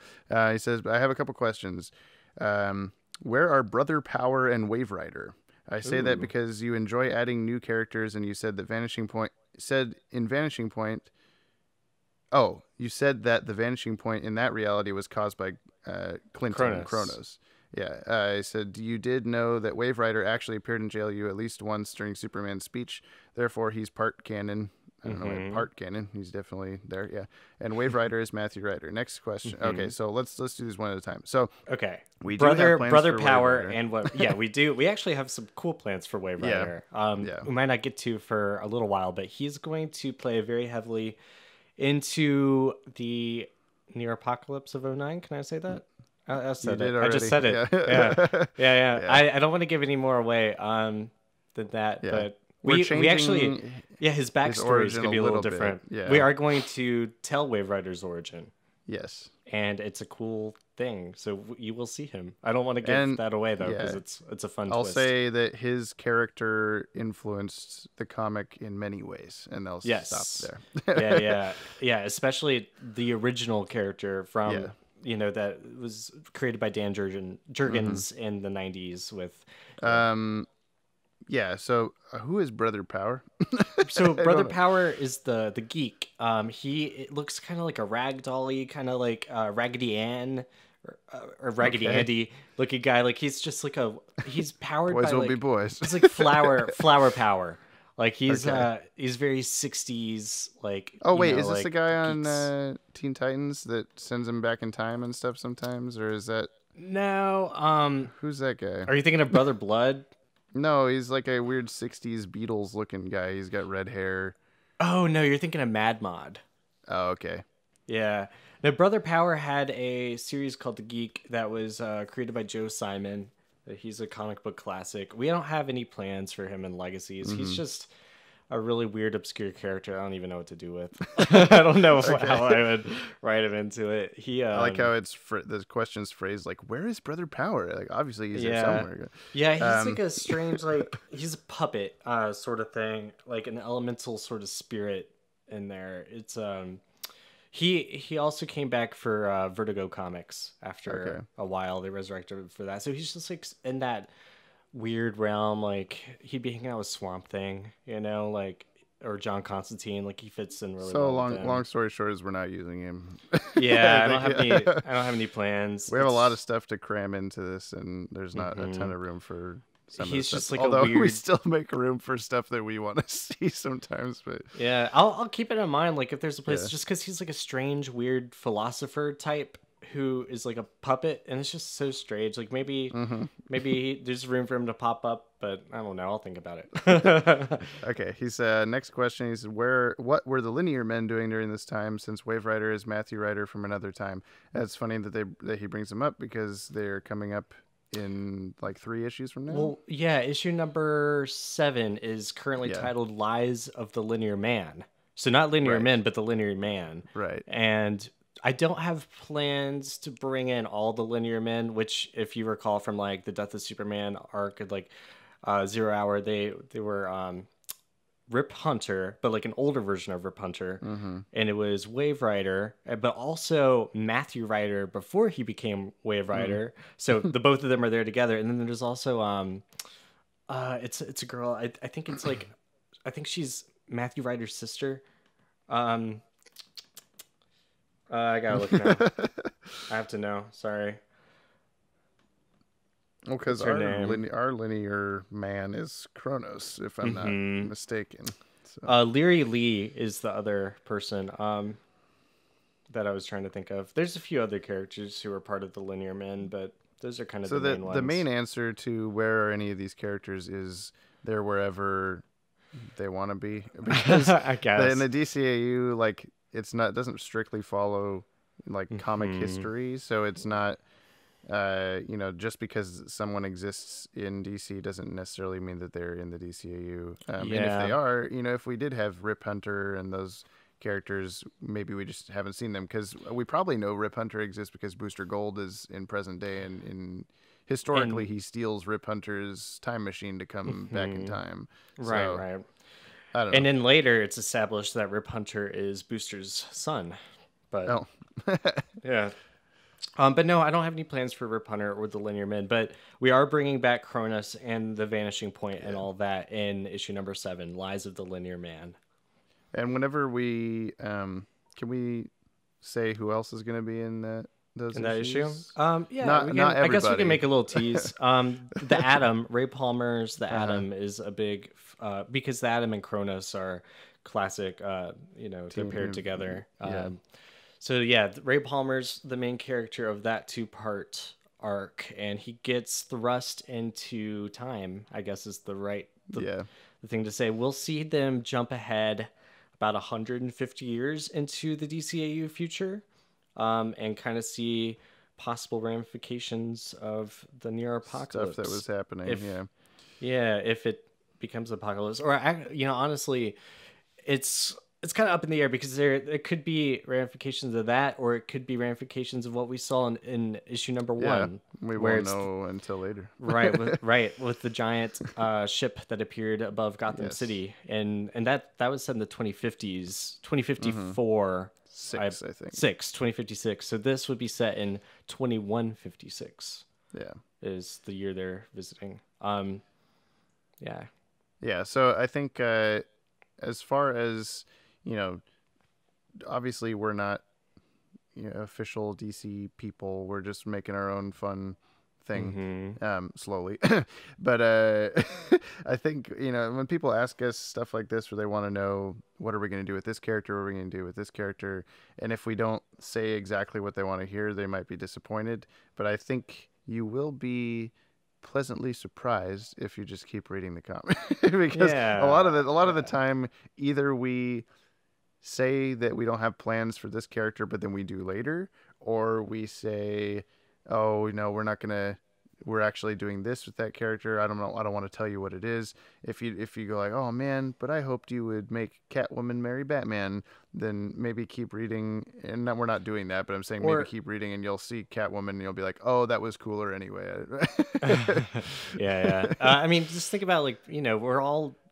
He says, "I have a couple questions. Where are Brother Power and Wave Rider? I say that because you enjoy adding new characters, and you said that you said that the vanishing point in that reality was caused by Clinton and Kronos. Yeah, I said you did know that Wave Rider actually appeared in JLU at least once during Superman's speech. Therefore, he's part canon. I don't know, part canon. He's definitely there. Yeah, and Wave Rider is Matthew Rider. Next question. Okay, so let's do this one at a time. So okay, we Brother do have plans for Power Wave Rider. and what? Yeah, we do. We actually have some cool plans for Wave Rider. We might not get to for a little while, but he's going to play very heavily into the near apocalypse of 09. Can I say that? I said it. I just said it. Yeah. I don't want to give any more away than that, but we actually his backstory is going to be a little different. Yeah. We are going to tell Wave Rider's origin. Yes. And it's a cool thing, so you will see him. I don't want to give that away though, because it's a fun. I'll twist. say that his character influenced the comic in many ways, and I'll stop there. yeah. Especially the original character from that was created by Dan Jurgens in the '90s with. Yeah. So who is Brother Power? So Brother Power is the geek. It looks kind of like a ragdolly, kind of like Raggedy Ann or Raggedy Andy looking guy. Like he's just like he's powered boys by will like, be boys. He's like flower power. Like he's very 60s. Like oh wait, is this like the guy on Teen Titans that sends him back in time and stuff sometimes, or is that no? Who's that guy? Are you thinking of Brother Blood? No, he's like a weird 60s Beatles looking guy. He's got red hair. Oh, no, you're thinking of Mad Mod. Oh, okay. Yeah. Now, Brother Power had a series called The Geek that was created by Joe Simon. He's a comic book classic. We don't have any plans for him in Legacies. He's just a really weird, obscure character I don't even know what to do with. I don't know how I would write him into it. I like how the question's phrased like, "Where is Brother Power?" Like, obviously he's there somewhere. Yeah, he's like a strange, he's a puppet sort of thing, like an elemental sort of spirit in there. It's he also came back for Vertigo Comics after a while. They resurrected him for that. So he's just like in that weird realm, like he'd be hanging out with Swamp Thing, or John Constantine. Like he fits in really well. So long story short is we're not using him. Yeah, I don't have any plans. We have a lot of stuff to cram into this, and there's not a ton of room for some He's of the just stuff. like Although a weird. we still make room for stuff that we want to see sometimes, but yeah, I'll keep it in mind. Like if there's a place, just because he's like a strange, weird philosopher type who is like a puppet, and it's just so strange. Like maybe there's room for him to pop up, but I don't know. I'll think about it. Okay. He's next question. He says, what were the Linear Men doing during this time? Since Wave Rider is Matthew Rider from another time. That's funny that he brings them up because they're coming up in like 3 issues from now. Well, yeah, issue number 7 is currently titled "Lies of the Linear Man." So not Linear Men, but the Linear Man. Right. And I don't have plans to bring in all the Linear Men, which, if you recall from like the Death of Superman arc, like 0 Hour, they were Rip Hunter, but like an older version of Rip Hunter, and it was Wave Rider, but also Matthew Rider before he became Wave Rider. So the both of them are there together, and then there's also it's a girl. I think it's like I think she's Matthew Rider's sister. I gotta look now. I have to know. Sorry. Well, because our linear man is Kronos, if I'm not mistaken. So. Lyri Lee is the other person that I was trying to think of. There's a few other characters who are part of the Linear Men, but those are kind of the main ones. The main answer to where are any of these characters is they're wherever they want to be. Because I guess in the DCAU, like it doesn't strictly follow like comic history, so it's not just because someone exists in DC doesn't necessarily mean that they're in the DCAU. And if Yeah. they are, if we did have Rip Hunter and those characters, maybe we just haven't seen them, because we probably know Rip Hunter exists because Booster Gold is in present day, and historically he steals Rip Hunter's time machine to come back in time. Right, So, right. I don't know. And then later it's established that Rip Hunter is Booster's son. But Oh. yeah. But no, I don't have any plans for Rip Hunter or the Linear Men, but we are bringing back Cronus and the Vanishing Point and all that in issue number 7, Lies of the Linear Man. And whenever we can we say who else is going to be in those In that issue? issues? Yeah, Not I guess we everybody. can make a little tease. The Atom, Ray Palmer's The Atom is a big, because the Atom and Cronus are classic, they're paired together. Yeah. So yeah, Ray Palmer's the main character of that 2-part arc, and he gets thrust into time, I guess is the thing to say. We'll see them jump ahead about 150 years into the DCAU future, and kind of see possible ramifications of the near apocalypse. Stuff that was happening, if it becomes apocalypse. Or, honestly, it's kind of up in the air, because there could be ramifications of that, or it could be ramifications of what we saw in issue number 1. We where won't it's- know until later. with the giant ship that appeared above Gotham City, and that was set in the 2050s, 2054. 2056. So this would be set in 2156. Yeah. Is the year they're visiting. Yeah. Yeah, so I think as far as, obviously we're not official DC people. We're just making our own fun thing slowly. But I think, when people ask us stuff like this, where they want to know, what are we going to do with this character? What are we going to do with this character? And if we don't say exactly what they want to hear, they might be disappointed. But I think you will be pleasantly surprised if you just keep reading the comic. Because a lot of the time, either we say that we don't have plans for this character, but then we do later, or we say, oh, no, we're actually doing this with that character. I don't know. I don't want to tell you what it is. If you go like, oh man, but I hoped you would make Catwoman marry Batman, then maybe keep reading. And we're not doing that, but I'm saying maybe keep reading, and you'll see Catwoman, and you'll be like, oh, that was cooler anyway. Yeah. I mean, just think about,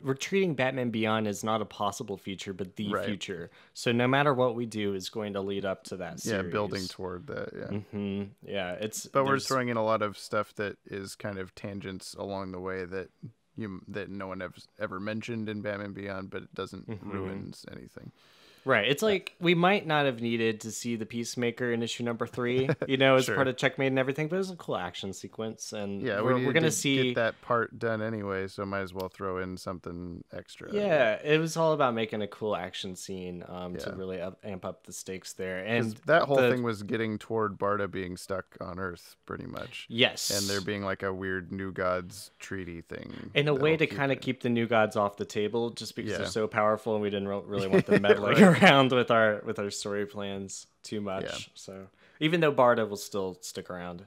we're treating Batman Beyond as not a possible future, but the future. So no matter what we do is going to lead up to that series. Yeah, building toward that. Yeah. Yeah, But we're throwing in a lot of stuff that is kind of tangents along the way that no one ever mentioned in Batman Beyond, but it doesn't ruin anything. Right. It's like we might not have needed to see the Peacemaker in issue number 3, as part of Checkmate and everything, but it was a cool action sequence. And we're going to see get that part done anyway, so might as well throw in something extra. Yeah, it was all about making a cool action scene to really amp up the stakes there. And that whole thing was getting toward Barda being stuck on Earth, pretty much. Yes. And there being like a weird New Gods treaty thing. In a way to kind of keep the New Gods off the table, just because they're so powerful, and we didn't really want them meddling around with our story plans too much. Yeah. So even though Barda will still stick around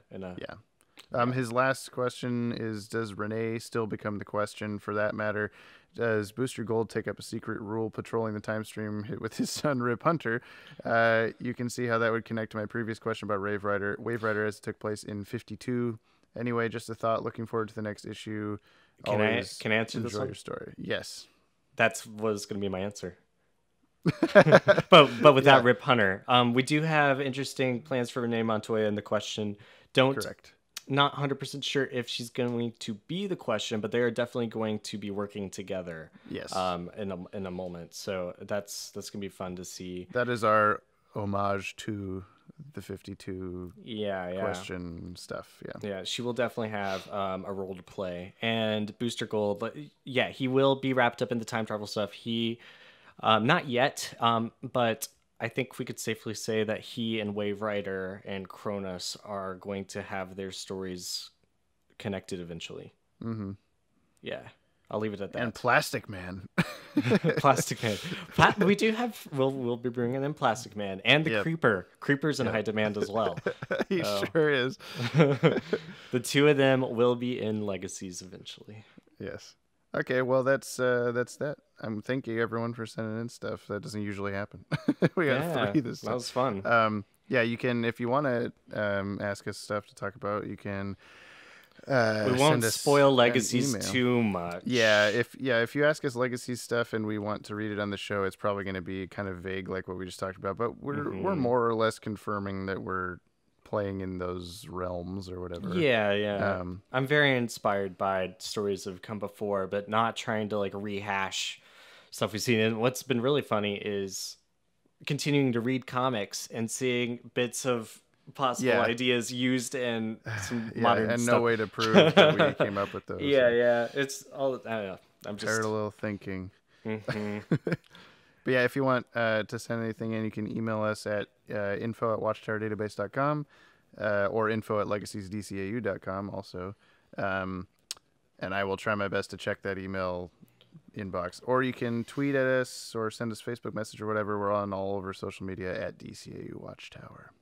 his last question is, does Renee still become the Question? For that matter, does Booster Gold take up a secret role patrolling the time stream with his son Rip Hunter? You can see how that would connect to my previous question about Wave Rider, as it took place in 52. Anyway, just a thought. Looking forward to the next issue. Can I answer this enjoy one? your story. Yes. That was going to be my answer. but without Rip Hunter. We do have interesting plans for Renee Montoya in the Question. Correct. Not 100% sure if she's going to be the Question, but they are definitely going to be working together. Yes. In a moment. So that's going to be fun to see. That is our homage to the 52 Question stuff. Yeah, she will definitely have a role to play. And Booster Gold, he will be wrapped up in the time travel stuff. He not yet, but I think we could safely say that he and Wave Rider and Cronus are going to have their stories connected eventually. Mm-hmm. Yeah. I'll leave it at that. And Plastic Man. Plastic Man. We do have. We'll be bringing in Plastic Man and the Creeper. Creeper's in high demand as well. He sure is. The two of them will be in Legacies eventually. Yes. Okay. Well, that's that. I'm thanking everyone for sending in stuff. That doesn't usually happen. We got 3 this time. That was fun. Yeah, you can, if you want to ask us stuff to talk about, you can. We won't spoil Legacies too much. Yeah, if you ask us Legacies stuff and we want to read it on the show, it's probably going to be kind of vague, like what we just talked about. But we're more or less confirming that we're playing in those realms or whatever. Yeah. I'm very inspired by stories that have come before, but not trying to like rehash stuff we've seen. And what's been really funny is continuing to read comics and seeing bits of possible ideas used in some modern and stuff. No way to prove that we came up with those. Yeah. It's all, I don't know. I'm just parallel thinking. But yeah, if you want to send anything in, you can email us at info@watchtowerdatabase.com or info@legaciesdcau.com also. And I will try my best to check that email inbox. Or you can tweet at us or send us Facebook message or whatever. We're on all over social media at DCAU Watchtower.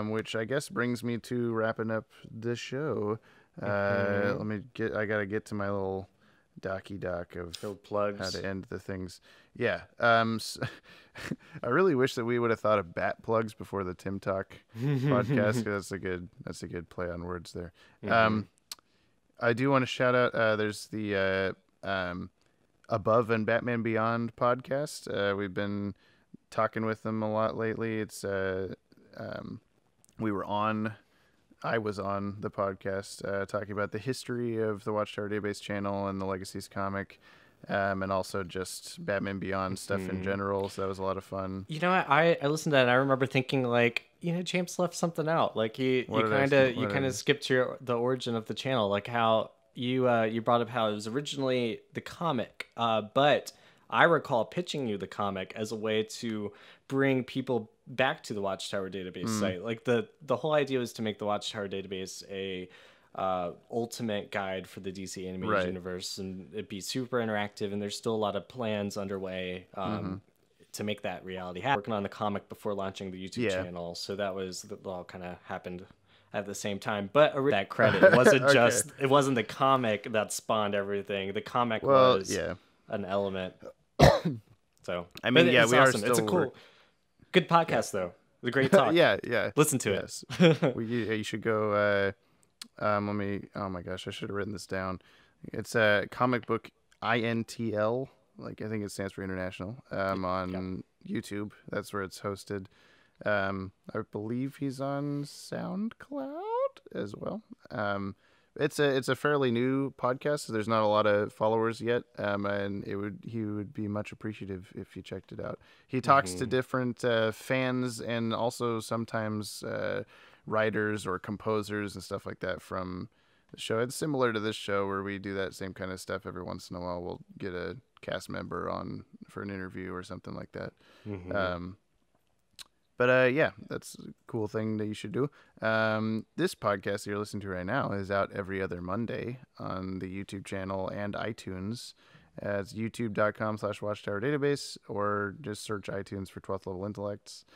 Which I guess brings me to wrapping up the show. I gotta get to my little doc of plugs. How to end the things. Yeah. I really wish that we would have thought of bat plugs before the Tim Talk podcast. That's a good play on words there. I do want to shout out. There's the Above and Batman Beyond podcast. We've been talking with them a lot lately. It's I was on the podcast talking about the history of the Watchtower Database channel and the Legacies comic, and also just Batman Beyond stuff in general. So that was a lot of fun. You know, I listened to that and I remember thinking like, James left something out. Like you kind of skipped the origin of the channel, like how you brought up how it was originally the comic, but I recall pitching you the comic as a way to bring people back to the Watchtower Database site. Like the whole idea was to make the Watchtower Database a ultimate guide for the DC animated universe, and it'd be super interactive. And there's still a lot of plans underway to make that reality happen. Working on the comic before launching the YouTube channel, so that all kind of happened at the same time. But that credit, it wasn't it wasn't the comic that spawned everything. The comic was an element. So I mean, it's we awesome. are still It's a cool, good podcast though. It's a great talk. yeah. Listen to it. You should go. Oh my gosh, I should have written this down. It's a comic book INTL. Like I think it stands for international. On YouTube, that's where it's hosted. I believe he's on SoundCloud as well. It's a fairly new podcast, so there's not a lot of followers yet, and he would be much appreciative if you checked it out. He talks to different fans and also sometimes writers or composers and stuff like that from the show. It's similar to this show where we do that same kind of stuff every once in a while. We'll get a cast member on for an interview or something like that. But that's a cool thing that you should do. This podcast that you're listening to right now is out every other Monday on the YouTube channel and iTunes. It's youtube.com/Watchtower Database, or just search iTunes for 12th Level Intellects.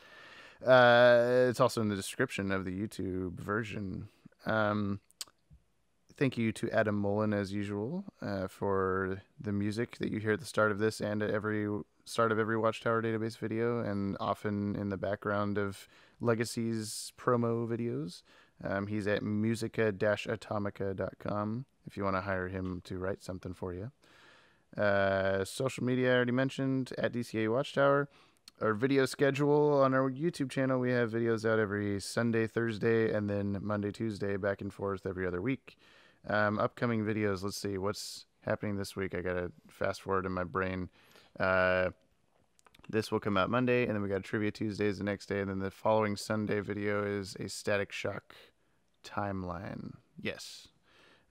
It's also in the description of the YouTube version. Thank you to Adam Mullen, as usual, for the music that you hear at the start of this and at every start of every Watchtower Database video, and often in the background of Legacy's promo videos. He's at musica-atomica.com if you want to hire him to write something for you. Social media I already mentioned, at DCA Watchtower. Our video schedule on our YouTube channel, we have videos out every Sunday, Thursday, and then Monday, Tuesday, back and forth every other week. Upcoming videos, let's see what's happening this week. I gotta fast forward in my brain. This will come out Monday, and then we got Trivia Tuesdays the next day, and then the following Sunday video is a Static Shock timeline. Yes.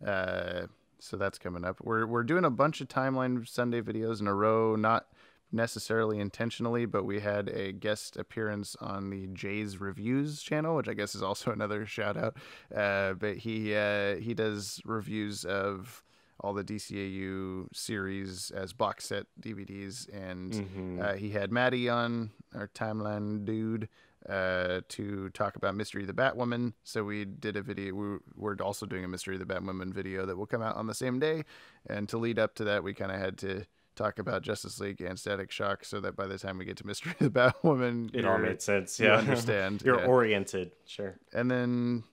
So that's coming up. We're doing a bunch of timeline Sunday videos in a row, not necessarily intentionally, but we had a guest appearance on the Jay's Reviews channel, which I guess is also another shout out. But he does reviews of all the DCAU series as box set DVDs, and he had Maddie on, our timeline dude, to talk about Mystery of the Batwoman. So we did a video. We're also doing a Mystery of the Batwoman video that will come out on the same day, and to lead up to that, we kind of had to talk about Justice League and Static Shock, so that by the time we get to Mystery of the Batwoman, it all made sense. You understand. You're oriented, sure. And then,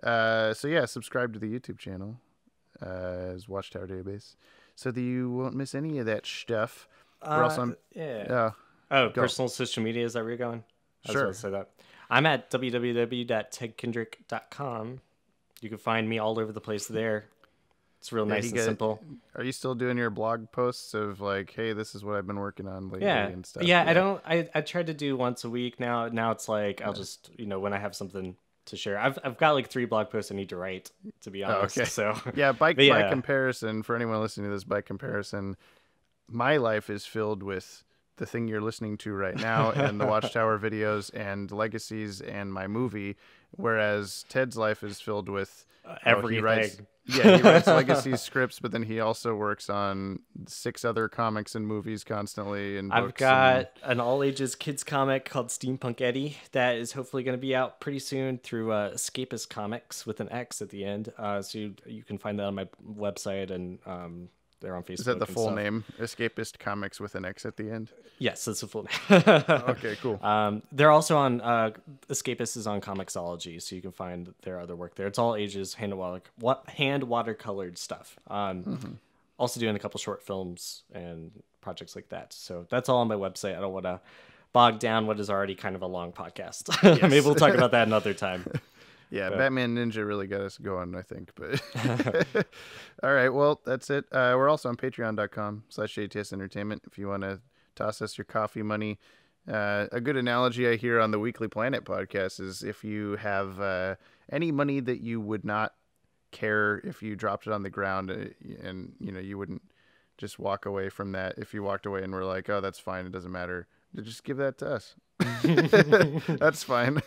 so yeah, subscribe to the YouTube channel as Watchtower Database, so that you won't miss any of that stuff. We're also on, personal social media. Is that where you're going? I was Sure. about to say that. I'm at www.tedkendrick.com. You can find me all over the place there. It's real nice and simple. Are you still doing your blog posts of like, hey, this is what I've been working on lately and stuff? Yeah, I tried to do once a week now. Now it's like I'll just, when I have something to share. I've got like 3 blog posts I need to write, to be honest. Okay. So yeah, by comparison, for anyone listening to this, by comparison, my life is filled with the thing you're listening to right now and the Watchtower videos and Legacies and my movie, whereas Ted's life is filled with everything. He writes Legacy scripts, but then he also works on 6 other comics and movies constantly. And I've got an all-ages kids comic called Steampunk Eddie that is hopefully going to be out pretty soon through Escapist Comics with an X at the end. So you can find that on my website, and they're on Facebook. Is that the full name? Escapist Comics with an X at the end? Yes, that's the full name. Okay, cool. They're also on Escapist is on Comixology, so you can find their other work there. It's all ages, hand watercolored stuff. Also doing a couple short films and projects like that. So that's all on my website. I don't want to bog down what is already kind of a long podcast. Yes. Maybe we'll talk about that another time. Yeah, but Batman Ninja really got us going, I think. But all right, well, that's it. We're also on patreon.com/JTS Entertainment if you want to toss us your coffee money. A good analogy I hear on the Weekly Planet podcast is if you have any money that you would not care if you dropped it on the ground, and you wouldn't just walk away from that. If you walked away and were like, oh, that's fine, it doesn't matter, just give that to us. That's fine.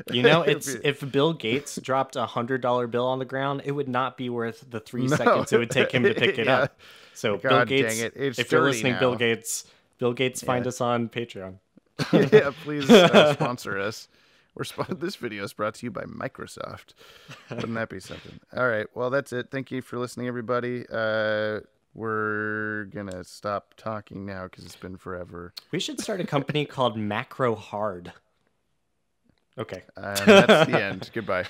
If Bill Gates dropped $100 bill on the ground, it would not be worth the 3 seconds it would take him to pick it up. So God, Bill Gates, dang it. if you're listening, Bill Gates, find us on Patreon. Yeah, please sponsor us. This video is brought to you by Microsoft. Wouldn't that be something? All right, well, that's it. Thank you for listening, everybody. We're gonna stop talking now because it's been forever. We should start a company called Macro Hard. Okay. That's the end. Goodbye.